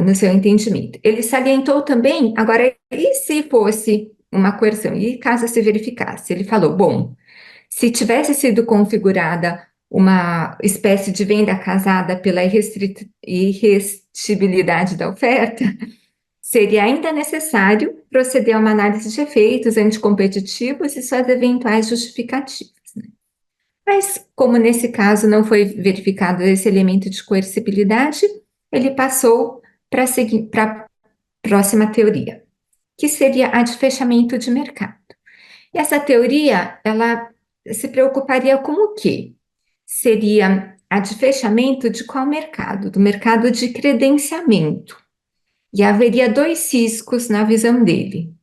No seu entendimento. Ele salientou também, agora, e se fosse uma coerção? E caso se verificasse? Ele falou, bom, se tivesse sido configurada uma espécie de venda casada pela irresistibilidade da oferta, seria ainda necessário proceder a uma análise de efeitos anticompetitivos e suas eventuais justificativas. Mas, como nesse caso não foi verificado esse elemento de coercibilidade, ele passou para a próxima teoria, que seria a de fechamento de mercado. E essa teoria, ela se preocuparia com o quê? Seria a de fechamento de qual mercado? Do mercado de credenciamento. E haveria dois riscos na visão dele: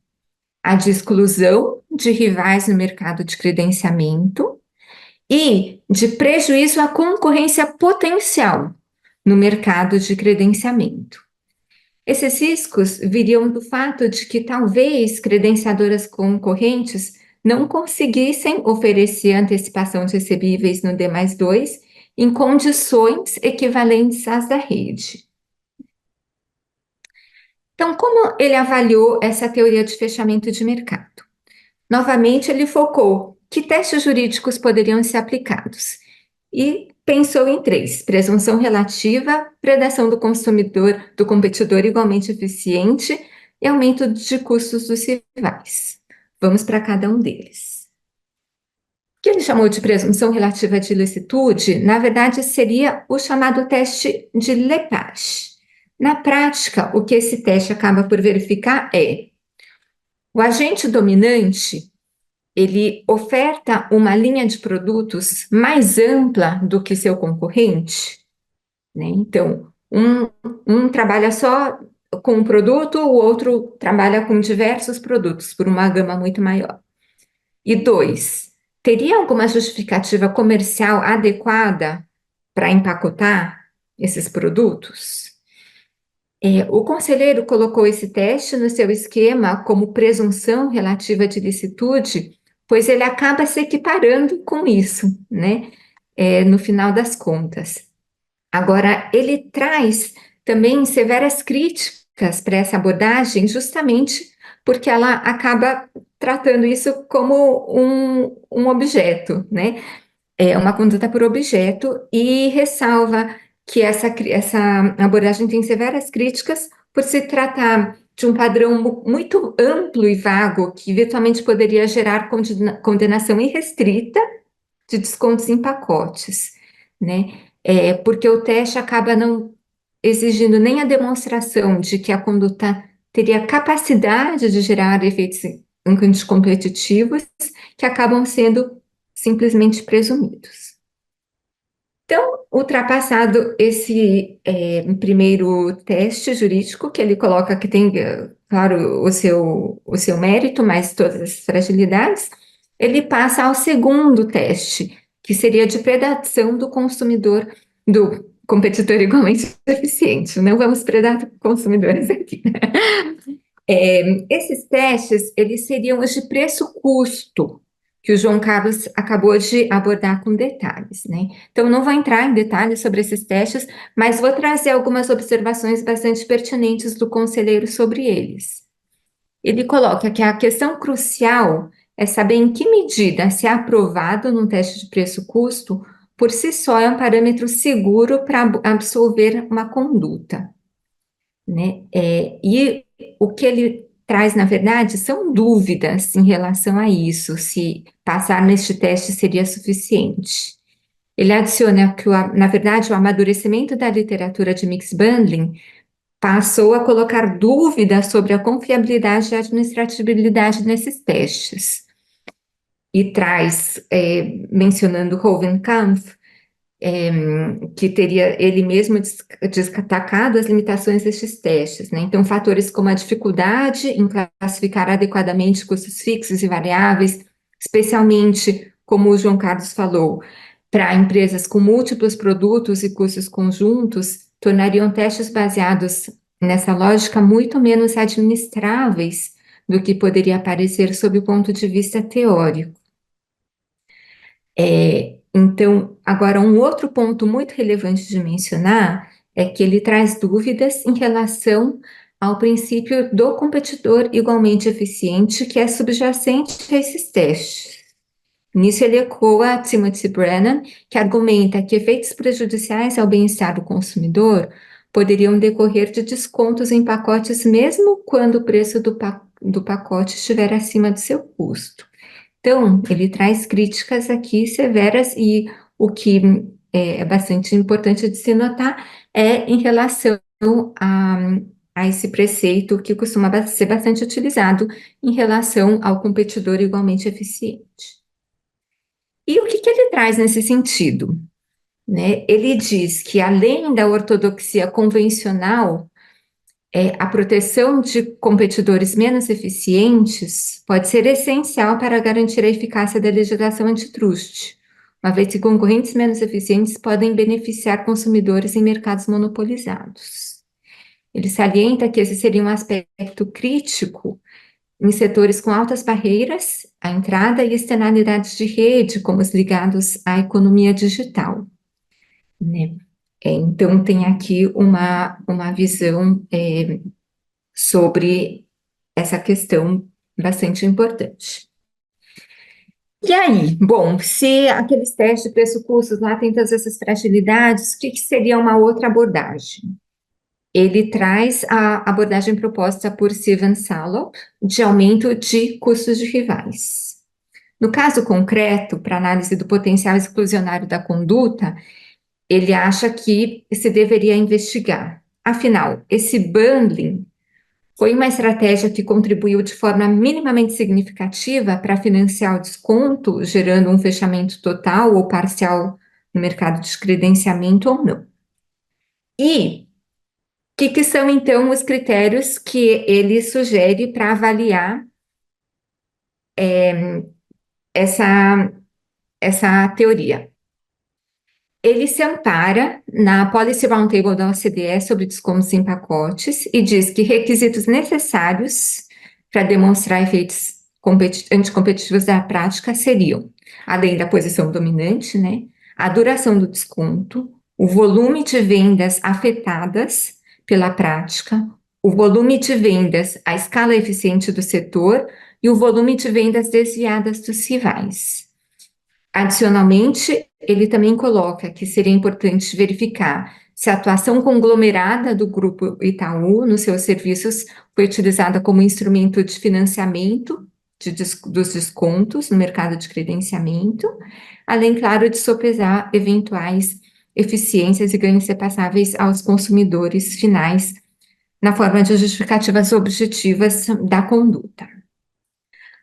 a de exclusão de rivais no mercado de credenciamento e de prejuízo à concorrência potencial no mercado de credenciamento. Esses riscos viriam do fato de que talvez credenciadoras concorrentes não conseguissem oferecer antecipação de recebíveis no D+2 em condições equivalentes às da rede. Então, como ele avaliou essa teoria de fechamento de mercado? Novamente, ele focou que testes jurídicos poderiam ser aplicados e pensou em três: presunção relativa, predação do consumidor, do competidor igualmente eficiente e aumento de custos dos rivais. Vamos para cada um deles. O que ele chamou de presunção relativa de ilicitude, na verdade, seria o chamado teste de Lepage. Na prática, o que esse teste acaba por verificar é: o agente dominante, ele oferta uma linha de produtos mais ampla do que seu concorrente, né? Então, um trabalha só com um produto, o outro trabalha com diversos produtos, por uma gama muito maior. E dois, teria alguma justificativa comercial adequada para empacotar esses produtos? O conselheiro colocou esse teste no seu esquema como presunção relativa de ilicitude, pois ele acaba se equiparando com isso, né? No final das contas. Agora, ele traz também severas críticas para essa abordagem, justamente porque ela acaba tratando isso como um objeto, né? Uma conduta por objeto, e ressalva que essa abordagem tem severas críticas por se tratar de um padrão muito amplo e vago que eventualmente poderia gerar condenação irrestrita de descontos em pacotes, né? Porque o teste acaba não exigindo nem a demonstração de que a conduta teria capacidade de gerar efeitos anticompetitivos, que acabam sendo simplesmente presumidos. Então, ultrapassado esse primeiro teste jurídico, que ele coloca que tem, claro, o seu mérito, mas todas as fragilidades, ele passa ao segundo teste, que seria de predação do consumidor, do competidor igualmente eficiente. Não vamos predar consumidores aqui. Esses testes, eles seriam os de preço-custo, que o João Carlos acabou de abordar com detalhes, né? Então, não vou entrar em detalhes sobre esses testes, mas vou trazer algumas observações bastante pertinentes do conselheiro sobre eles. Ele coloca que a questão crucial é saber em que medida se é aprovado num teste de preço-custo por si só é um parâmetro seguro para absolver uma conduta, né? E o que ele traz, na verdade, são dúvidas em relação a isso, se passar neste teste seria suficiente. Ele adiciona que, na verdade, o amadurecimento da literatura de mixed bundling passou a colocar dúvidas sobre a confiabilidade e a administratibilidade nesses testes. E traz, mencionando Hovenkampf, que teria ele mesmo destacado as limitações destes testes, né? Então, fatores como a dificuldade em classificar adequadamente custos fixos e variáveis, especialmente, como o João Carlos falou, para empresas com múltiplos produtos e custos conjuntos, tornariam testes baseados nessa lógica muito menos administráveis do que poderia parecer sob o ponto de vista teórico. Então, agora, um outro ponto muito relevante de mencionar é que ele traz dúvidas em relação ao princípio do competidor igualmente eficiente, que é subjacente a esses testes. Nisso, ele ecoa Timothy Brennan, que argumenta que efeitos prejudiciais ao bem-estar do consumidor poderiam decorrer de descontos em pacotes, mesmo quando o preço do pacote estiver acima do seu custo. Então, ele traz críticas aqui severas e o que é bastante importante de se notar é em relação a, a esse preceito que costuma ser bastante utilizado em relação ao competidor igualmente eficiente. E o que ele traz nesse sentido? Né? Ele diz que, além da ortodoxia convencional, a proteção de competidores menos eficientes pode ser essencial para garantir a eficácia da legislação antitruste, uma vez que concorrentes menos eficientes podem beneficiar consumidores em mercados monopolizados. Ele salienta que esse seria um aspecto crítico em setores com altas barreiras à entrada e externalidades de rede, como os ligados à economia digital, né? Então, tem aqui uma visão sobre essa questão bastante importante. E aí, bom, se aqueles testes de preço-custos lá tem todas essas fragilidades, o que seria uma outra abordagem? Ele traz a abordagem proposta por Steven Salop de aumento de custos de rivais. No caso concreto, para análise do potencial exclusionário da conduta, ele acha que se deveria investigar. Afinal, esse bundling foi uma estratégia que contribuiu de forma minimamente significativa para financiar o desconto, gerando um fechamento total ou parcial no mercado de credenciamento ou não. E o que são, então, os critérios que ele sugere para avaliar essa teoria? Ele se ampara na Policy Roundtable da OCDE sobre descontos em pacotes e diz que requisitos necessários para demonstrar efeitos anticompetitivos da prática seriam, além da posição dominante, né, a duração do desconto, o volume de vendas afetadas pela prática, o volume de vendas, a escala eficiente do setor e o volume de vendas desviadas dos rivais. Adicionalmente, ele também coloca que seria importante verificar se a atuação conglomerada do Grupo Itaú nos seus serviços foi utilizada como instrumento de financiamento dos descontos no mercado de credenciamento, além, claro, de sopesar eventuais eficiências e ganhos repassáveis aos consumidores finais na forma de justificativas objetivas da conduta.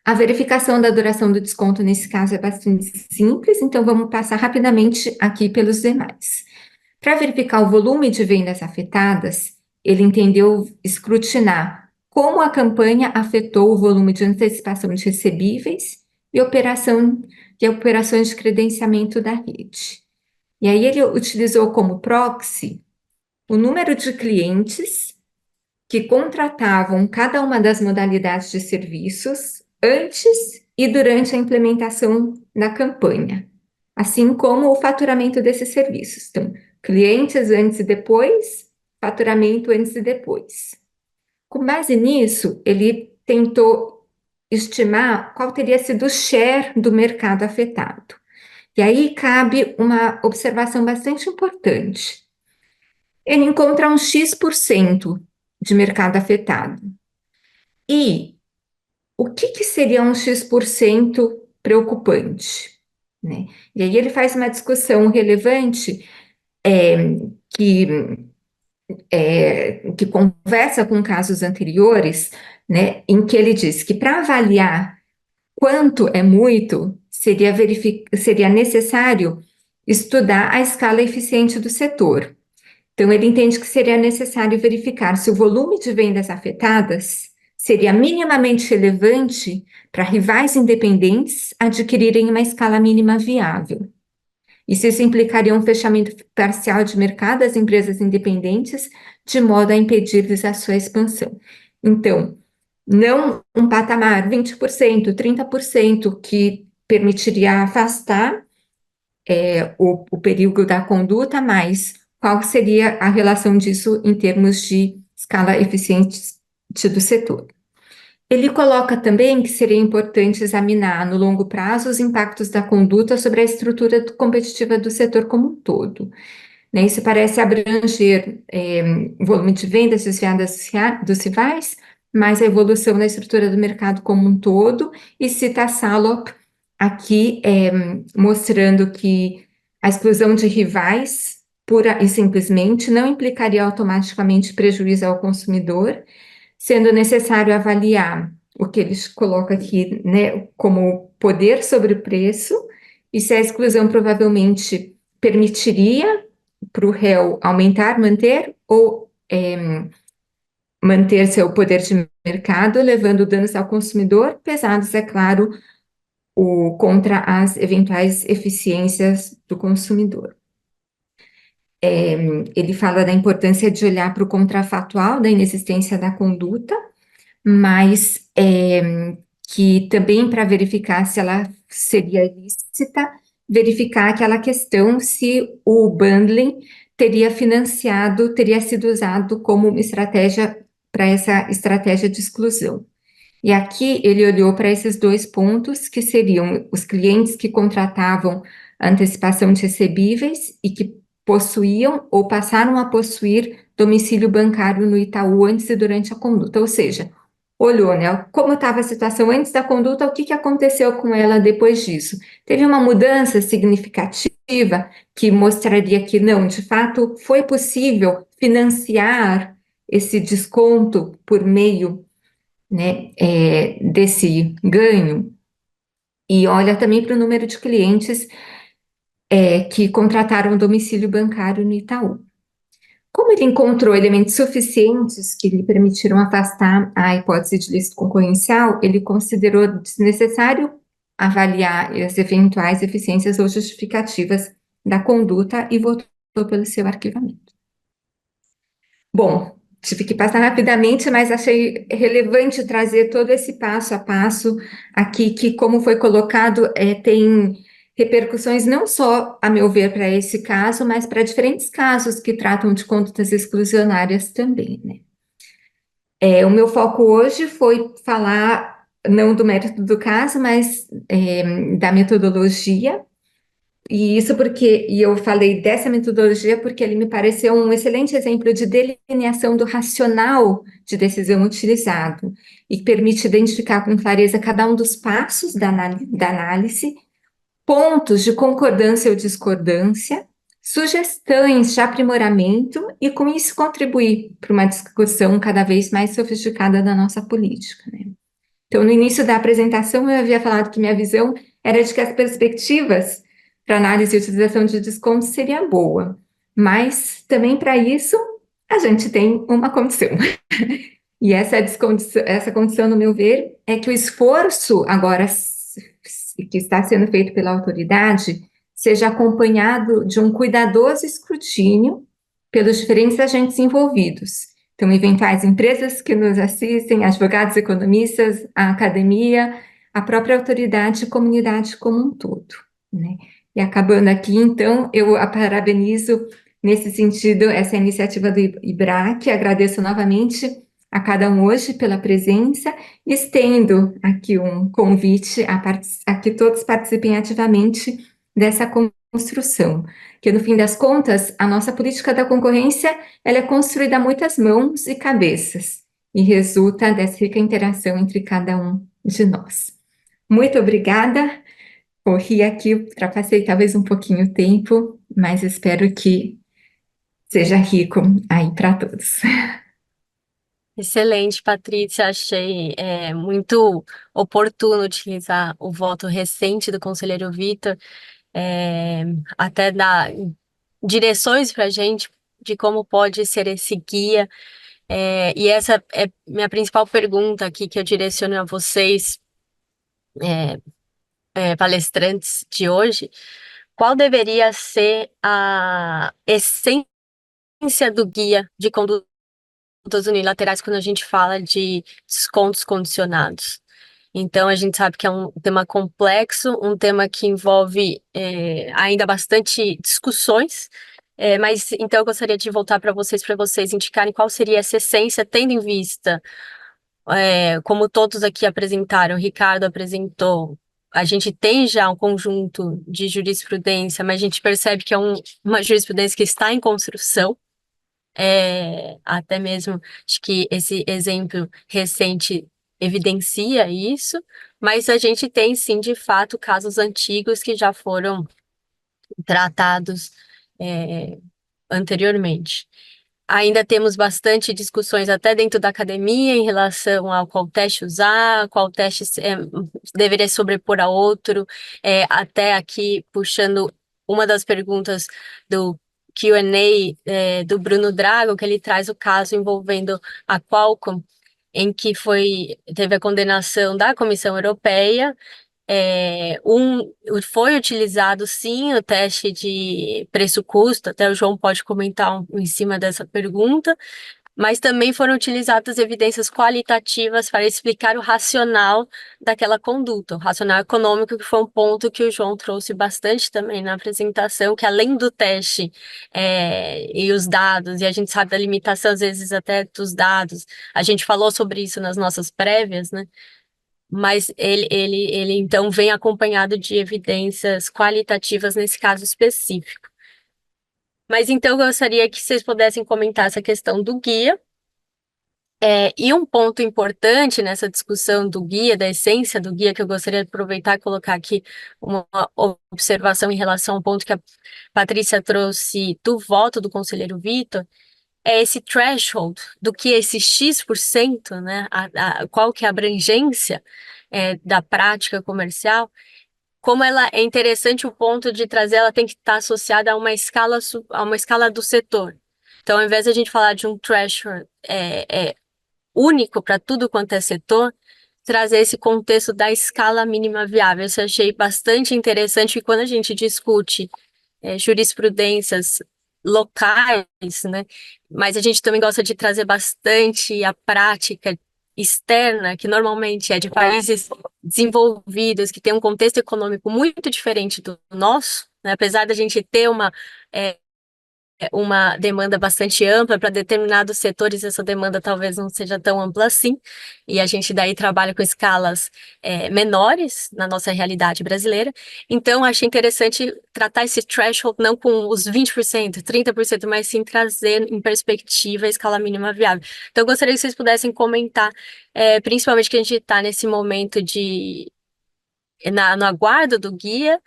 A verificação da duração do desconto, nesse caso, é bastante simples, então vamos passar rapidamente aqui pelos demais. Para verificar o volume de vendas afetadas, ele entendeu escrutinar como a campanha afetou o volume de antecipação de recebíveis e operações de credenciamento da rede. E aí ele utilizou como proxy o número de clientes que contratavam cada uma das modalidades de serviços antes e durante a implementação da campanha, assim como o faturamento desses serviços. Então, clientes antes e depois, faturamento antes e depois. Com base nisso, ele tentou estimar qual teria sido o share do mercado afetado. E aí cabe uma observação bastante importante. Ele encontra um X% de mercado afetado. E o que seria um X% preocupante? Né? E aí ele faz uma discussão relevante que conversa com casos anteriores, né, em que ele diz que para avaliar quanto é muito, seria necessário estudar a escala eficiente do setor. Então, ele entende que seria necessário verificar se o volume de vendas afetadas seria minimamente relevante para rivais independentes adquirirem uma escala mínima viável. E se isso implicaria um fechamento parcial de mercado das empresas independentes, de modo a impedir-lhes a sua expansão. Então, não um patamar 20%, 30% que permitiria afastar o período da conduta, mais qual seria a relação disso em termos de escala eficiente do setor. Ele coloca também que seria importante examinar no longo prazo os impactos da conduta sobre a estrutura competitiva do setor como um todo. Né? Isso parece abranger o volume de vendas desviadas dos rivais, mais a evolução da estrutura do mercado como um todo, e cita Salop aqui mostrando que a exclusão de rivais pura e simplesmente não implicaria automaticamente prejuízo ao consumidor, sendo necessário avaliar o que eles colocam aqui, né, como poder sobre o preço, e se a exclusão provavelmente permitiria para o réu aumentar, manter ou manter seu poder de mercado, levando danos ao consumidor, pesados, é claro, contra as eventuais eficiências do consumidor. Ele fala da importância de olhar para o contrafatual da inexistência da conduta, mas que também para verificar se ela seria ilícita, verificar aquela questão se o bundling teria sido usado como uma estratégia para essa estratégia de exclusão. E aqui ele olhou para esses dois pontos, que seriam os clientes que contratavam antecipação de recebíveis e que possuíam ou passaram a possuir domicílio bancário no Itaú antes e durante a conduta, ou seja, olhou, né, como estava a situação antes da conduta, o que aconteceu com ela depois disso. Teve uma mudança significativa que mostraria que não, de fato, foi possível financiar esse desconto por meio, né, desse ganho. E olha também para o número de clientes que contrataram domicílio bancário no Itaú. Como ele encontrou elementos suficientes que lhe permitiram afastar a hipótese de ilícito concorrencial, ele considerou desnecessário avaliar as eventuais eficiências ou justificativas da conduta e votou pelo seu arquivamento. Bom, tive que passar rapidamente, mas achei relevante trazer todo esse passo a passo aqui, que, como foi colocado, tem repercussões não só, a meu ver, para esse caso, mas para diferentes casos que tratam de condutas exclusionárias também, né? O meu foco hoje foi falar não do mérito do caso, mas da metodologia. E isso e eu falei dessa metodologia porque ele me pareceu um excelente exemplo de delineação do racional de decisão utilizado e permite identificar com clareza cada um dos passos da análise, pontos de concordância ou discordância, sugestões de aprimoramento e, com isso, contribuir para uma discussão cada vez mais sofisticada da nossa política, né? Então, no início da apresentação, eu havia falado que minha visão era de que as perspectivas para análise e utilização de descontos seria boa, mas também para isso a gente tem uma condição. E essa condição, no meu ver, é que o esforço agora que está sendo feito pela autoridade seja acompanhado de um cuidadoso escrutínio pelos diferentes agentes envolvidos. Então, eventuais empresas que nos assistem, advogados, economistas, a academia, a própria autoridade e comunidade como um todo, né? E acabando aqui, então, eu a parabenizo nesse sentido essa iniciativa do IBRAC, agradeço novamente a cada um hoje pela presença, e estendo aqui um convite a que todos participem ativamente dessa construção, que no fim das contas, a nossa política da concorrência, ela é construída a muitas mãos e cabeças, e resulta dessa rica interação entre cada um de nós. Muito obrigada, corri aqui, ultrapassei talvez um pouquinho o tempo, mas espero que seja rico aí para todos. Excelente, Patrícia. Achei muito oportuno utilizar o voto recente do conselheiro Vitor, até dar direções para a gente de como pode ser esse guia. E essa é minha principal pergunta aqui que eu direciono a vocês, palestrantes de hoje. Qual deveria ser a essência do guia de condutas unilaterais quando a gente fala de descontos condicionados? Então, a gente sabe que é um tema complexo, um tema que envolve ainda bastante discussões, mas então eu gostaria de voltar para vocês indicarem qual seria essa essência, tendo em vista, como todos aqui apresentaram, o Ricardo apresentou, a gente tem já um conjunto de jurisprudência, mas a gente percebe que é uma jurisprudência que está em construção, até mesmo acho que esse exemplo recente evidencia isso, mas a gente tem sim, de fato, casos antigos que já foram tratados anteriormente. Ainda temos bastante discussões até dentro da academia em relação ao qual teste usar, qual teste deveria sobrepor a outro, até aqui puxando uma das perguntas do Q&A do Bruno Drago, que ele traz o caso envolvendo a Qualcomm, em que teve a condenação da Comissão Europeia. Foi utilizado sim o teste de preço-custo, até o João pode comentar em cima dessa pergunta, mas também foram utilizadas evidências qualitativas para explicar o racional daquela conduta, o racional econômico, que foi um ponto que o João trouxe bastante também na apresentação, que além do teste e os dados, e a gente sabe da limitação às vezes até dos dados, a gente falou sobre isso nas nossas prévias, né? Mas ele então vem acompanhado de evidências qualitativas nesse caso específico. Mas então eu gostaria que vocês pudessem comentar essa questão do guia. E um ponto importante nessa discussão do guia, da essência do guia, que eu gostaria de aproveitar e colocar aqui uma observação em relação ao ponto que a Patrícia trouxe do voto do conselheiro Vitor, é esse threshold do que é esse X%, né? Qual que é a abrangência da prática comercial, como ela é interessante o ponto de trazer, ela tem que estar associada a uma escala do setor. Então, ao invés de a gente falar de um threshold único para tudo quanto é setor, trazer esse contexto da escala mínima viável. Isso eu achei bastante interessante, e quando a gente discute jurisprudências locais, né, mas a gente também gosta de trazer bastante a prática externa, que normalmente é de países desenvolvidos, que tem um contexto econômico muito diferente do nosso, né, apesar da gente ter uma demanda bastante ampla para determinados setores, essa demanda talvez não seja tão ampla assim, e a gente daí trabalha com escalas menores na nossa realidade brasileira. Então, achei interessante tratar esse threshold não com os 20%, 30%, mas sim trazer em perspectiva a escala mínima viável. Então, eu gostaria que vocês pudessem comentar, principalmente que a gente está nesse momento no aguardo do guia,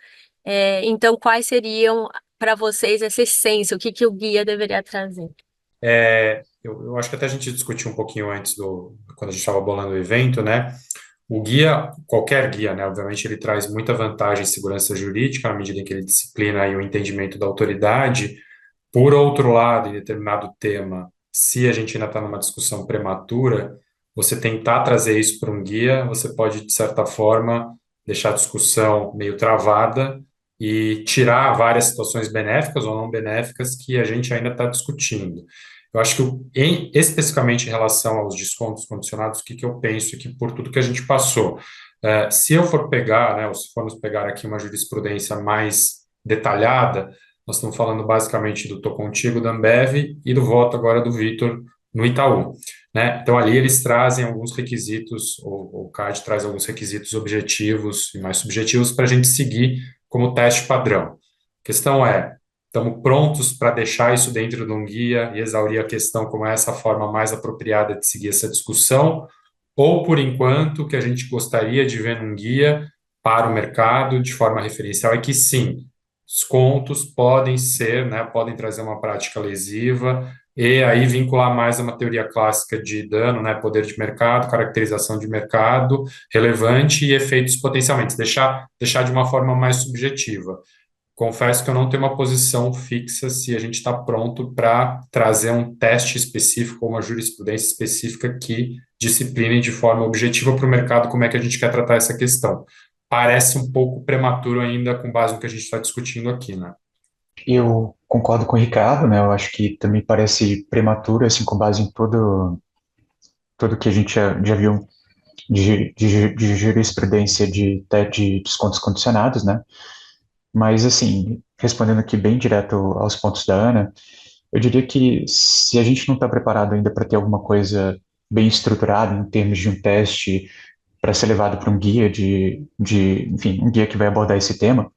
então, quais seriam para vocês essa essência, o que o guia deveria trazer? Eu acho que até a gente discutiu um pouquinho antes quando a gente estava bolando o evento, né? O guia, qualquer guia, né? Obviamente ele traz muita vantagem em segurança jurídica, à medida em que ele disciplina aí o entendimento da autoridade. Por outro lado, em determinado tema, se a gente ainda está numa discussão prematura, você tentar trazer isso para um guia, você pode, de certa forma, deixar a discussão meio travada e tirar várias situações benéficas ou não benéficas que a gente ainda está discutindo. Eu acho que, especificamente em relação aos descontos condicionados, o que eu penso aqui por tudo que a gente passou? Se eu for pegar, né, ou se formos pegar aqui uma jurisprudência mais detalhada, nós estamos falando basicamente do Tô Contigo, da Ambev, e do voto agora do Vitor no Itaú, né? Então, ali eles trazem alguns requisitos, o CAD traz alguns requisitos objetivos e mais subjetivos para a gente seguir como teste padrão. A questão é, estamos prontos para deixar isso dentro de um guia e exaurir a questão como essa forma mais apropriada de seguir essa discussão, ou, por enquanto, o que a gente gostaria de ver num guia para o mercado de forma referencial é que, sim, descontos podem ser, né, podem trazer uma prática lesiva e aí vincular mais a uma teoria clássica de dano, né, poder de mercado, caracterização de mercado relevante e efeitos potencialmente, deixar de uma forma mais subjetiva. Confesso que eu não tenho uma posição fixa se a gente está pronto para trazer um teste específico ou uma jurisprudência específica que discipline de forma objetiva para o mercado como é que a gente quer tratar essa questão. Parece um pouco prematuro ainda com base no que a gente está discutindo aqui, né? Eu concordo com o Ricardo, né? Eu acho que também parece prematuro, assim, com base em tudo que a gente já viu de jurisprudência de descontos condicionados, né? Mas, assim, respondendo aqui bem direto aos pontos da Ana, eu diria que se a gente não está preparado ainda para ter alguma coisa bem estruturada em termos de um teste para ser levado para um guia enfim, um guia que vai abordar esse tema,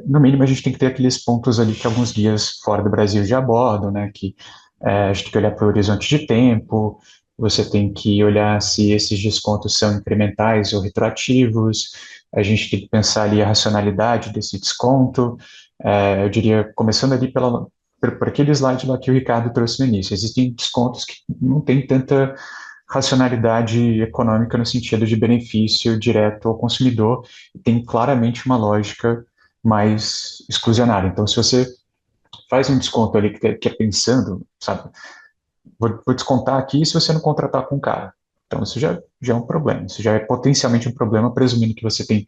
no mínimo a gente tem que ter aqueles pontos ali que alguns guias fora do Brasil já abordam, né? Que a gente tem que olhar para o horizonte de tempo, você tem que olhar se esses descontos são incrementais ou retroativos, a gente tem que pensar ali a racionalidade desse desconto. Eu diria, começando ali por aquele slide lá que o Ricardo trouxe no início, existem descontos que não têm tanta racionalidade econômica no sentido de benefício direto ao consumidor, e tem claramente uma lógica mais exclusionária. Então, se você faz um desconto ali que é pensando, sabe, vou descontar aqui se você não contratar com o cara. Então, isso já é um problema. Isso já é potencialmente um problema, presumindo que você tem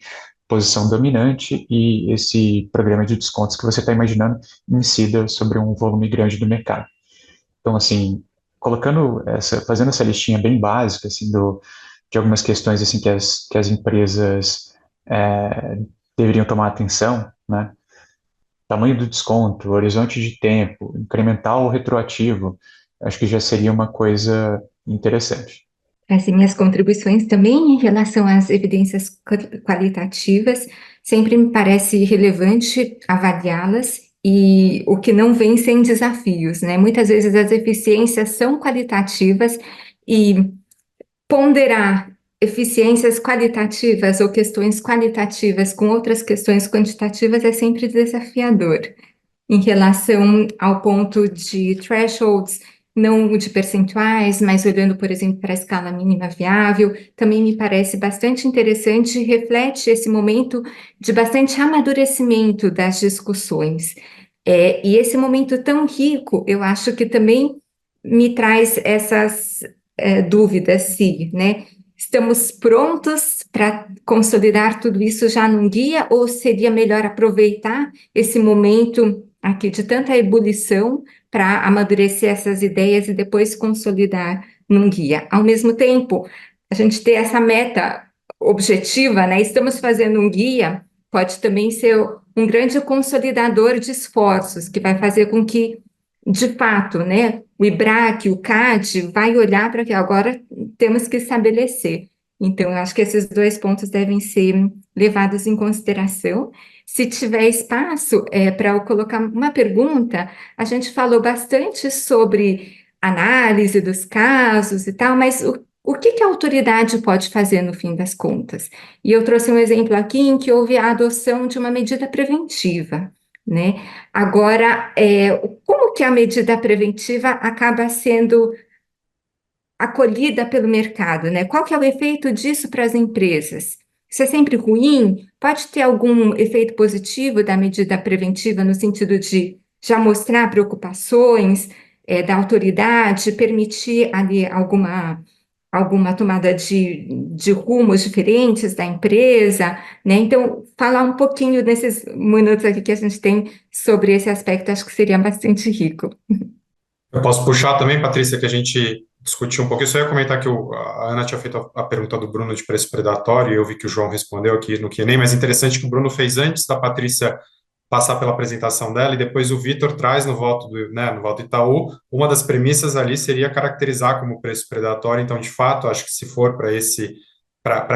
posição dominante e esse programa de descontos que você está imaginando incida sobre um volume grande do mercado. Então, assim, fazendo essa listinha bem básica, assim, de algumas questões, assim, que as empresas deveriam tomar atenção, né? Tamanho do desconto, horizonte de tempo, incremental ou retroativo, acho que já seria uma coisa interessante. As minhas contribuições também em relação às evidências qualitativas, sempre me parece relevante avaliá-las e o que não vem sem desafios, né? Muitas vezes as eficiências são qualitativas e ponderar eficiências qualitativas ou questões qualitativas com outras questões quantitativas é sempre desafiador. Em relação ao ponto de thresholds, não de percentuais, mas olhando, por exemplo, para a escala mínima viável, também me parece bastante interessante e reflete esse momento de bastante amadurecimento das discussões. E esse momento tão rico, eu acho que também me traz essas dúvidas, se, né, estamos prontos para consolidar tudo isso já num guia, ou seria melhor aproveitar esse momento aqui de tanta ebulição para amadurecer essas ideias e depois consolidar num guia? Ao mesmo tempo, a gente ter essa meta objetiva, né? Estamos fazendo um guia, pode também ser um grande consolidador de esforços, que vai fazer com que, de fato, né, o IBRAC, o CAD, vai olhar para que agora temos que estabelecer. Então, eu acho que esses dois pontos devem ser levados em consideração. Se tiver espaço para eu colocar uma pergunta, a gente falou bastante sobre análise dos casos e tal, mas o que a autoridade pode fazer no fim das contas? E eu trouxe um exemplo aqui em que houve a adoção de uma medida preventiva, né? Agora, como que a medida preventiva acaba sendo acolhida pelo mercado, né? Qual que é o efeito disso para as empresas? Isso é sempre ruim? Pode ter algum efeito positivo da medida preventiva no sentido de já mostrar preocupações da autoridade, permitir ali alguma tomada de rumos diferentes da empresa, né? Então, falar um pouquinho nesses minutos aqui que a gente tem sobre esse aspecto, acho que seria bastante rico. Eu posso puxar também, Patrícia, que a gente discutiu um pouco. Eu só ia comentar que a Ana tinha feito a pergunta do Bruno de preço predatório, e eu vi que o João respondeu aqui no Q&A, mas interessante que o Bruno fez antes da Patrícia passar pela apresentação dela, e depois o Vitor traz no voto no voto Itaú, uma das premissas ali seria caracterizar como preço predatório. Então, de fato, acho que se for para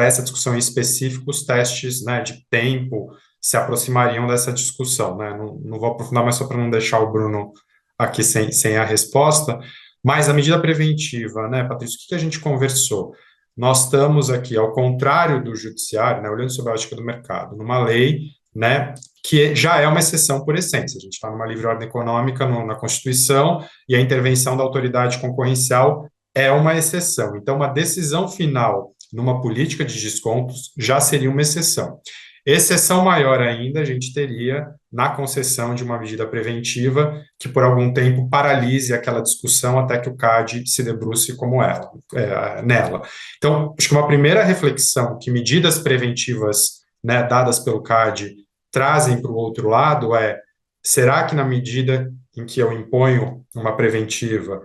essa discussão em específico, os testes, né, de tempo se aproximariam dessa discussão, né? Não vou aprofundar, mas só para não deixar o Bruno aqui sem a resposta. Mas a medida preventiva, né, Patrícia, o que a gente conversou? Nós estamos aqui, ao contrário do judiciário, né, olhando sobre a ótica do mercado, numa lei, né, que já é uma exceção por essência. A gente está numa livre ordem econômica na Constituição, e a intervenção da autoridade concorrencial é uma exceção. Então, uma decisão final numa política de descontos já seria uma exceção. Exceção maior ainda a gente teria na concessão de uma medida preventiva que por algum tempo paralise aquela discussão até que o CAD se debruce nela. Então, acho que uma primeira reflexão que medidas preventivas, né, dadas pelo CAD trazem para o outro lado será que na medida em que eu imponho uma preventiva,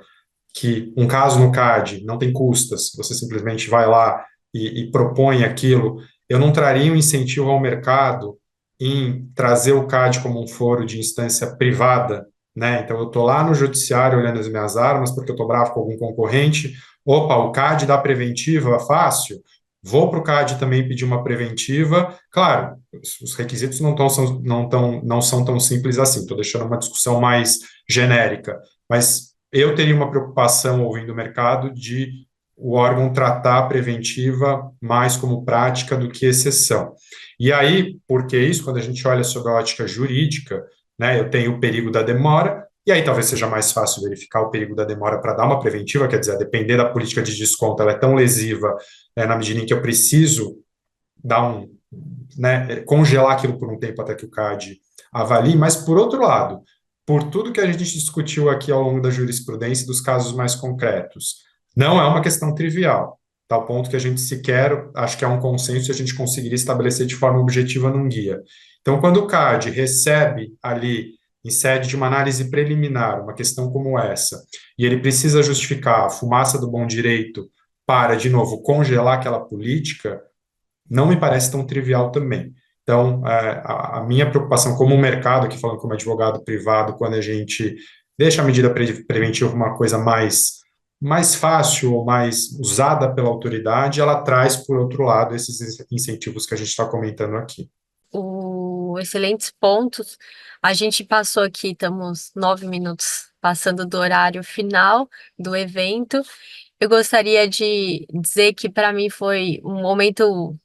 que um caso no CAD não tem custas, você simplesmente vai lá e propõe aquilo, eu não traria um incentivo ao mercado em trazer o CAD como um foro de instância privada, né? Então, eu estou lá no judiciário olhando as minhas armas porque eu estou bravo com algum concorrente. Opa, o CAD dá preventiva fácil. Vou para o CAD também pedir uma preventiva. Claro, os requisitos não são tão simples assim. Estou deixando uma discussão mais genérica. Mas eu teria uma preocupação, ouvindo o mercado, de o órgão tratar a preventiva mais como prática do que exceção. E aí, por que isso? Quando a gente olha sobre a ótica jurídica, né, eu tenho o perigo da demora, e aí talvez seja mais fácil verificar o perigo da demora para dar uma preventiva, quer dizer, a depender da política de desconto, ela é tão lesiva, na medida em que eu preciso dar congelar aquilo por um tempo até que o CAD avalie, mas por outro lado, por tudo que a gente discutiu aqui ao longo da jurisprudência e dos casos mais concretos, não é uma questão trivial, tal ponto que a gente sequer, acho que é um consenso e a gente conseguiria estabelecer de forma objetiva num guia. Então, quando o CAD recebe ali, em sede de uma análise preliminar, uma questão como essa, e ele precisa justificar a fumaça do bom direito para, de novo, congelar aquela política, não me parece tão trivial também. Então, a minha preocupação como mercado, aqui falando como advogado privado, quando a gente deixa a medida preventiva uma coisa mais fácil ou mais usada pela autoridade, ela traz, por outro lado, esses incentivos que a gente está comentando aqui. Excelentes pontos. A gente passou aqui, estamos 9 minutos passando do horário final do evento. Eu gostaria de dizer que para mim foi um momento,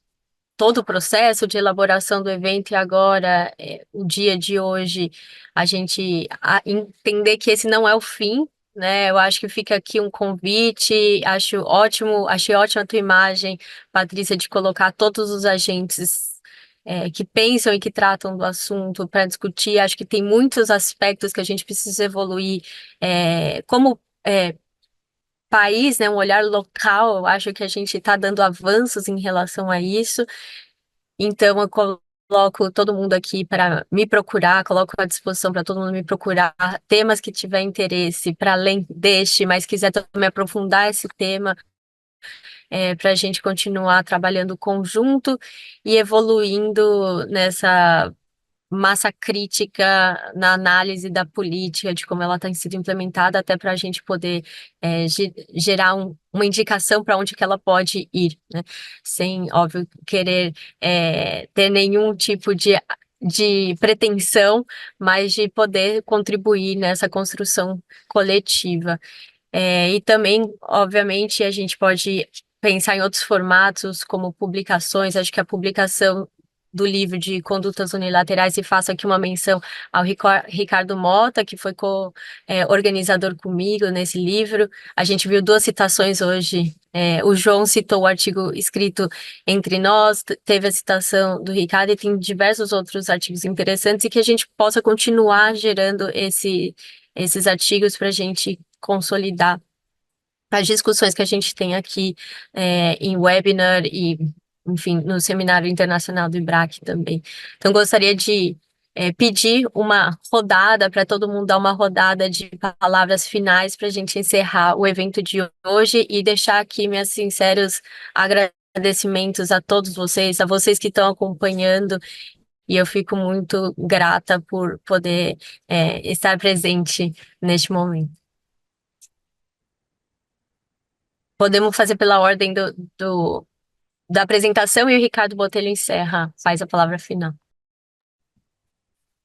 todo o processo de elaboração do evento e agora, o dia de hoje, a gente entender que esse não é o fim, né? Eu acho que fica aqui um convite, achei ótima a tua imagem, Patrícia, de colocar todos os agentes que pensam e que tratam do assunto para discutir. Acho que tem muitos aspectos que a gente precisa evoluir como país, né, um olhar local. Eu acho que a gente está dando avanços em relação a isso. Então, eu coloco todo mundo aqui para me procurar, coloco à disposição para todo mundo me procurar, temas que tiver interesse, para além deste, mas quiser também aprofundar esse tema, para a gente continuar trabalhando conjunto e evoluindo nessa massa crítica na análise da política, de como ela tem sido implementada, até para a gente poder gerar uma indicação para onde que ela pode ir, né? Sem, óbvio, querer ter nenhum tipo de pretensão, mas de poder contribuir nessa construção coletiva. E também, obviamente, a gente pode pensar em outros formatos, como publicações. Acho que a publicação do livro de Condutas Unilaterais, e faço aqui uma menção ao Ricardo Mota, que foi organizador comigo nesse livro. A gente viu 2 citações hoje. O João citou o artigo escrito Entre Nós, teve a citação do Ricardo, e tem diversos outros artigos interessantes, e que a gente possa continuar gerando esses artigos para a gente consolidar as discussões que a gente tem aqui em webinar e, enfim, no Seminário Internacional do IBRAC também. Então, gostaria de pedir uma rodada, para todo mundo dar uma rodada de palavras finais para a gente encerrar o evento de hoje e deixar aqui meus sinceros agradecimentos a todos vocês, a vocês que estão acompanhando, e eu fico muito grata por poder estar presente neste momento. Podemos fazer pela ordem da apresentação, e o Ricardo Botelho encerra, faz a palavra final.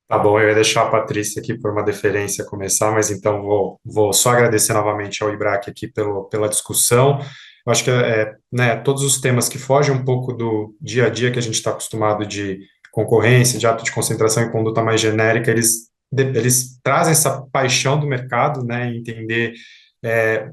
Tá bom, eu ia deixar a Patrícia aqui por uma deferência começar, mas então vou só agradecer novamente ao IBRAC aqui pela discussão. Eu acho que todos os temas que fogem um pouco do dia a dia que a gente está acostumado, de concorrência, de ato de concentração e conduta mais genérica, eles trazem essa paixão do mercado, né, entender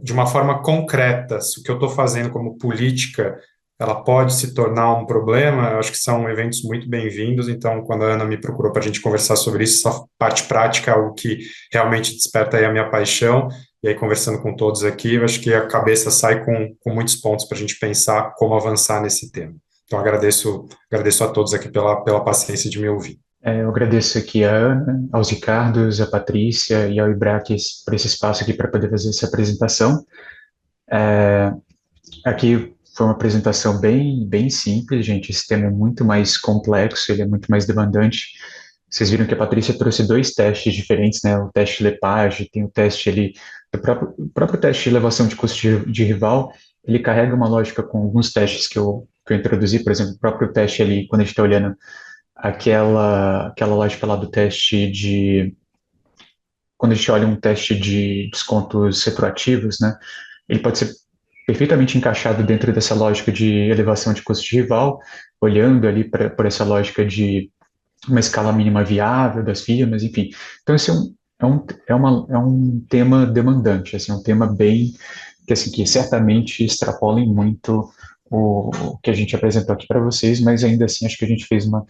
de uma forma concreta se o que eu estou fazendo como política ela pode se tornar um problema. Eu acho que são eventos muito bem-vindos. Então, quando a Ana me procurou para a gente conversar sobre isso, essa parte prática é algo que realmente desperta aí a minha paixão. E aí, conversando com todos aqui, eu acho que a cabeça sai com muitos pontos para a gente pensar como avançar nesse tema. Então, agradeço a todos aqui pela paciência de me ouvir. Eu agradeço aqui a Ana, aos Ricardos, a Patrícia e ao Ibraque por esse espaço aqui para poder fazer essa apresentação. Aqui foi uma apresentação bem simples, gente. Esse tema é muito mais complexo, ele é muito mais demandante. Vocês viram que a Patrícia trouxe dois testes diferentes, né? O teste Lepage, tem o teste ali, o próprio teste de elevação de custo de rival, ele carrega uma lógica com alguns testes que eu introduzi, por exemplo, o próprio teste ali, quando a gente está olhando aquela lógica lá do teste de, quando a gente olha um teste de descontos retroativos, né? Ele pode ser perfeitamente encaixado dentro dessa lógica de elevação de custo de rival, olhando ali por essa lógica de uma escala mínima viável das firmas, enfim. Então, esse é um tema demandante, assim, um tema bem, que, assim, que certamente extrapolem muito o que a gente apresentou aqui para vocês, mas ainda assim acho que a gente fez uma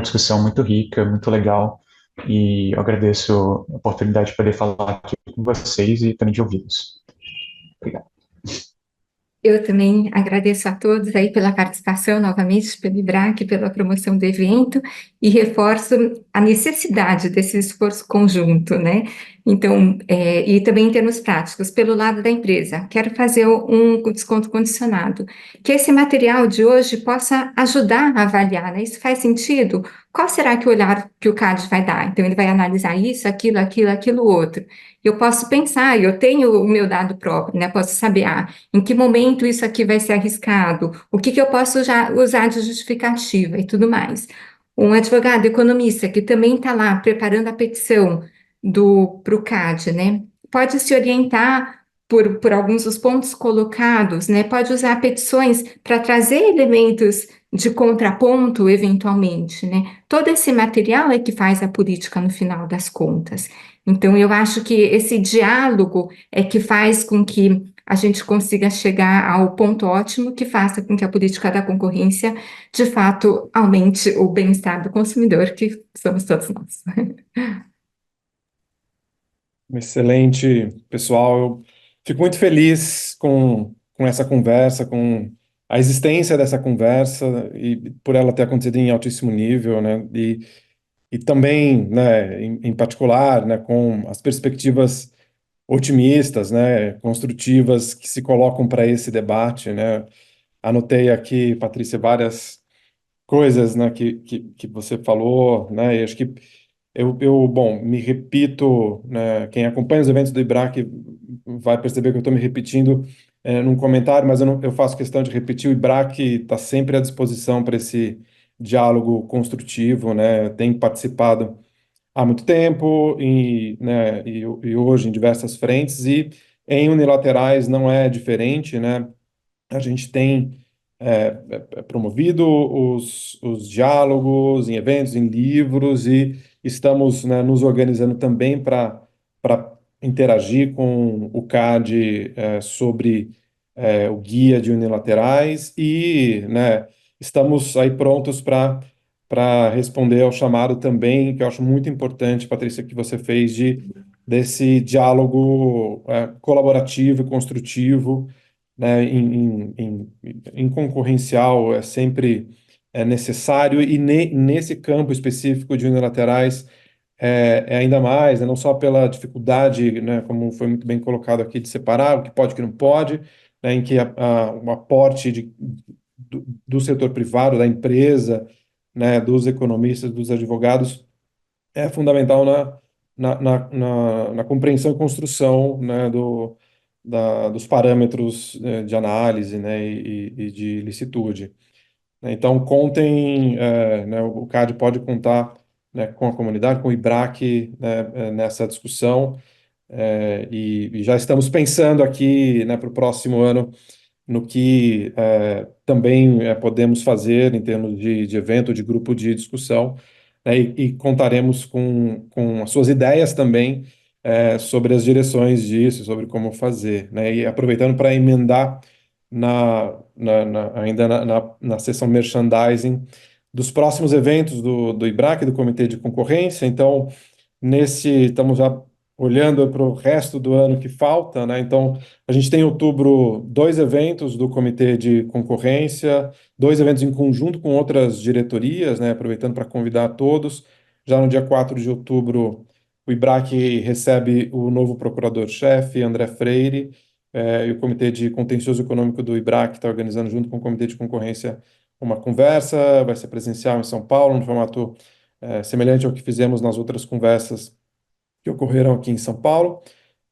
discussão muito rica, muito legal, e eu agradeço a oportunidade de poder falar aqui com vocês e também de ouvi-los. Obrigado. Eu também agradeço a todos aí pela participação novamente, pelo IBRAC, pela promoção do evento, e reforço a necessidade desse esforço conjunto, né? Então, e também em termos práticos, pelo lado da empresa, quero fazer um desconto condicionado, que esse material de hoje possa ajudar a avaliar, né? Isso faz sentido? Qual será que o olhar que o CAD vai dar? Então, ele vai analisar isso, aquilo, outro. Eu posso pensar, eu tenho o meu dado próprio, né? Posso saber, em que momento isso aqui vai ser arriscado, o que eu posso já usar de justificativa e tudo mais. Um advogado economista que também está lá preparando a petição para o CAD, né? Pode se orientar por alguns dos pontos colocados, né? Pode usar petições para trazer elementos de contraponto, eventualmente, né? Todo esse material é que faz a política no final das contas. Então, eu acho que esse diálogo é que faz com que a gente consiga chegar ao ponto ótimo que faça com que a política da concorrência, de fato, aumente o bem-estar do consumidor, que somos todos nós. Excelente, pessoal. Eu fico muito feliz com essa conversa, com a existência dessa conversa e por ela ter acontecido em altíssimo nível, né? E também, né, em particular, né, com as perspectivas otimistas, né, construtivas que se colocam para esse debate, né? Anotei aqui, Patrícia, várias coisas, né, que você falou, né, e acho que bom, me repito, né, quem acompanha os eventos do IBRAC vai perceber que eu estou me repetindo num comentário, mas eu faço questão de repetir, o IBRAC está sempre à disposição para esse diálogo construtivo, né, tem participado há muito tempo né, e hoje em diversas frentes, e em unilaterais não é diferente, né, a gente tem promovido os diálogos em eventos, em livros, e estamos, né, nos organizando também para interagir com o CAD sobre o guia de unilaterais e, né, estamos aí prontos para responder ao chamado também, que eu acho muito importante, Patrícia, que você fez desse diálogo colaborativo e construtivo, né, em concorrencial é sempre necessário e nesse campo específico de unilaterais é ainda mais, né, não só pela dificuldade, né, como foi muito bem colocado aqui, de separar o que pode e o que não pode, né, em que o aporte do setor privado, da empresa, né, dos economistas, dos advogados, é fundamental na compreensão e construção, né, dos parâmetros de análise, né, e de licitude. Então, contem, né, o CAD pode contar, né, com a comunidade, com o IBRAC, né, nessa discussão, e já estamos pensando aqui, né, para o próximo ano no que também podemos fazer em termos de evento, de grupo de discussão, né, e contaremos com as suas ideias também sobre as direções disso, sobre como fazer, né, e aproveitando para emendar ainda na seção merchandising dos próximos eventos do IBRAC, do Comitê de Concorrência. Então, estamos já olhando para o resto do ano que falta, né? Então, a gente tem em outubro 2 eventos do Comitê de Concorrência, 2 eventos em conjunto com outras diretorias, né? Aproveitando para convidar todos. Já no dia 4 de outubro, o IBRAC recebe o novo procurador-chefe, André Freire, e o Comitê de Contencioso Econômico do IBRAC está organizando, junto com o Comitê de Concorrência, uma conversa. Vai ser presencial em São Paulo, no formato semelhante ao que fizemos nas outras conversas que ocorreram aqui em São Paulo,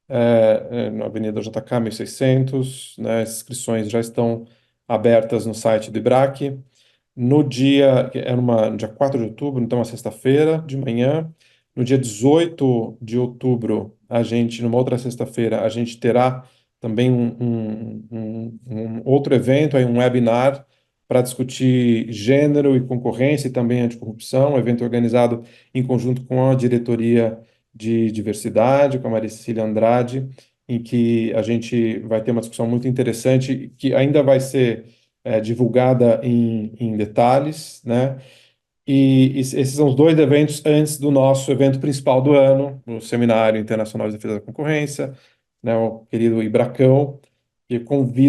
na Avenida JK 1600, né? As inscrições já estão abertas no site do IBRAC. No dia, no dia 4 de outubro, então, uma sexta-feira de manhã. No dia 18 de outubro, numa outra sexta-feira, a gente terá também um outro evento, aí um webinar para discutir gênero e concorrência e também anticorrupção, um evento organizado em conjunto com a diretoria de diversidade, com a Maricília Andrade, em que a gente vai ter uma discussão muito interessante, que ainda vai ser divulgada em detalhes, né? E esses são os dois eventos antes do nosso evento principal do ano, o Seminário Internacional de Defesa da Concorrência, né? O querido Ibracão, e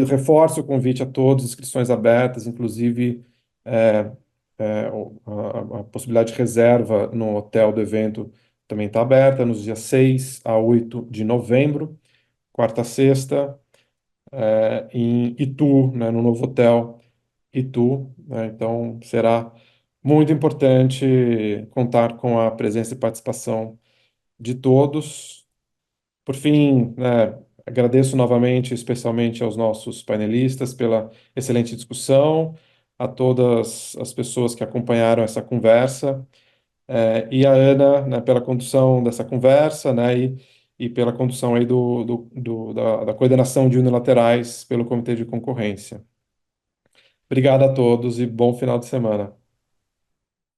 reforço o convite a todos, inscrições abertas, inclusive é, a possibilidade de reserva no hotel do evento também está aberta, nos dias 6 a 8 de novembro, quarta a sexta, em Itu, né, no novo hotel Itu, né? Então, será muito importante contar com a presença e participação de todos. Por fim, né, agradeço novamente, especialmente aos nossos painelistas pela excelente discussão, a todas as pessoas que acompanharam essa conversa, e a Ana, né, pela condução dessa conversa, né, e pela condução aí da coordenação de unilaterais pelo Comitê de Concorrência. Obrigado a todos e bom final de semana.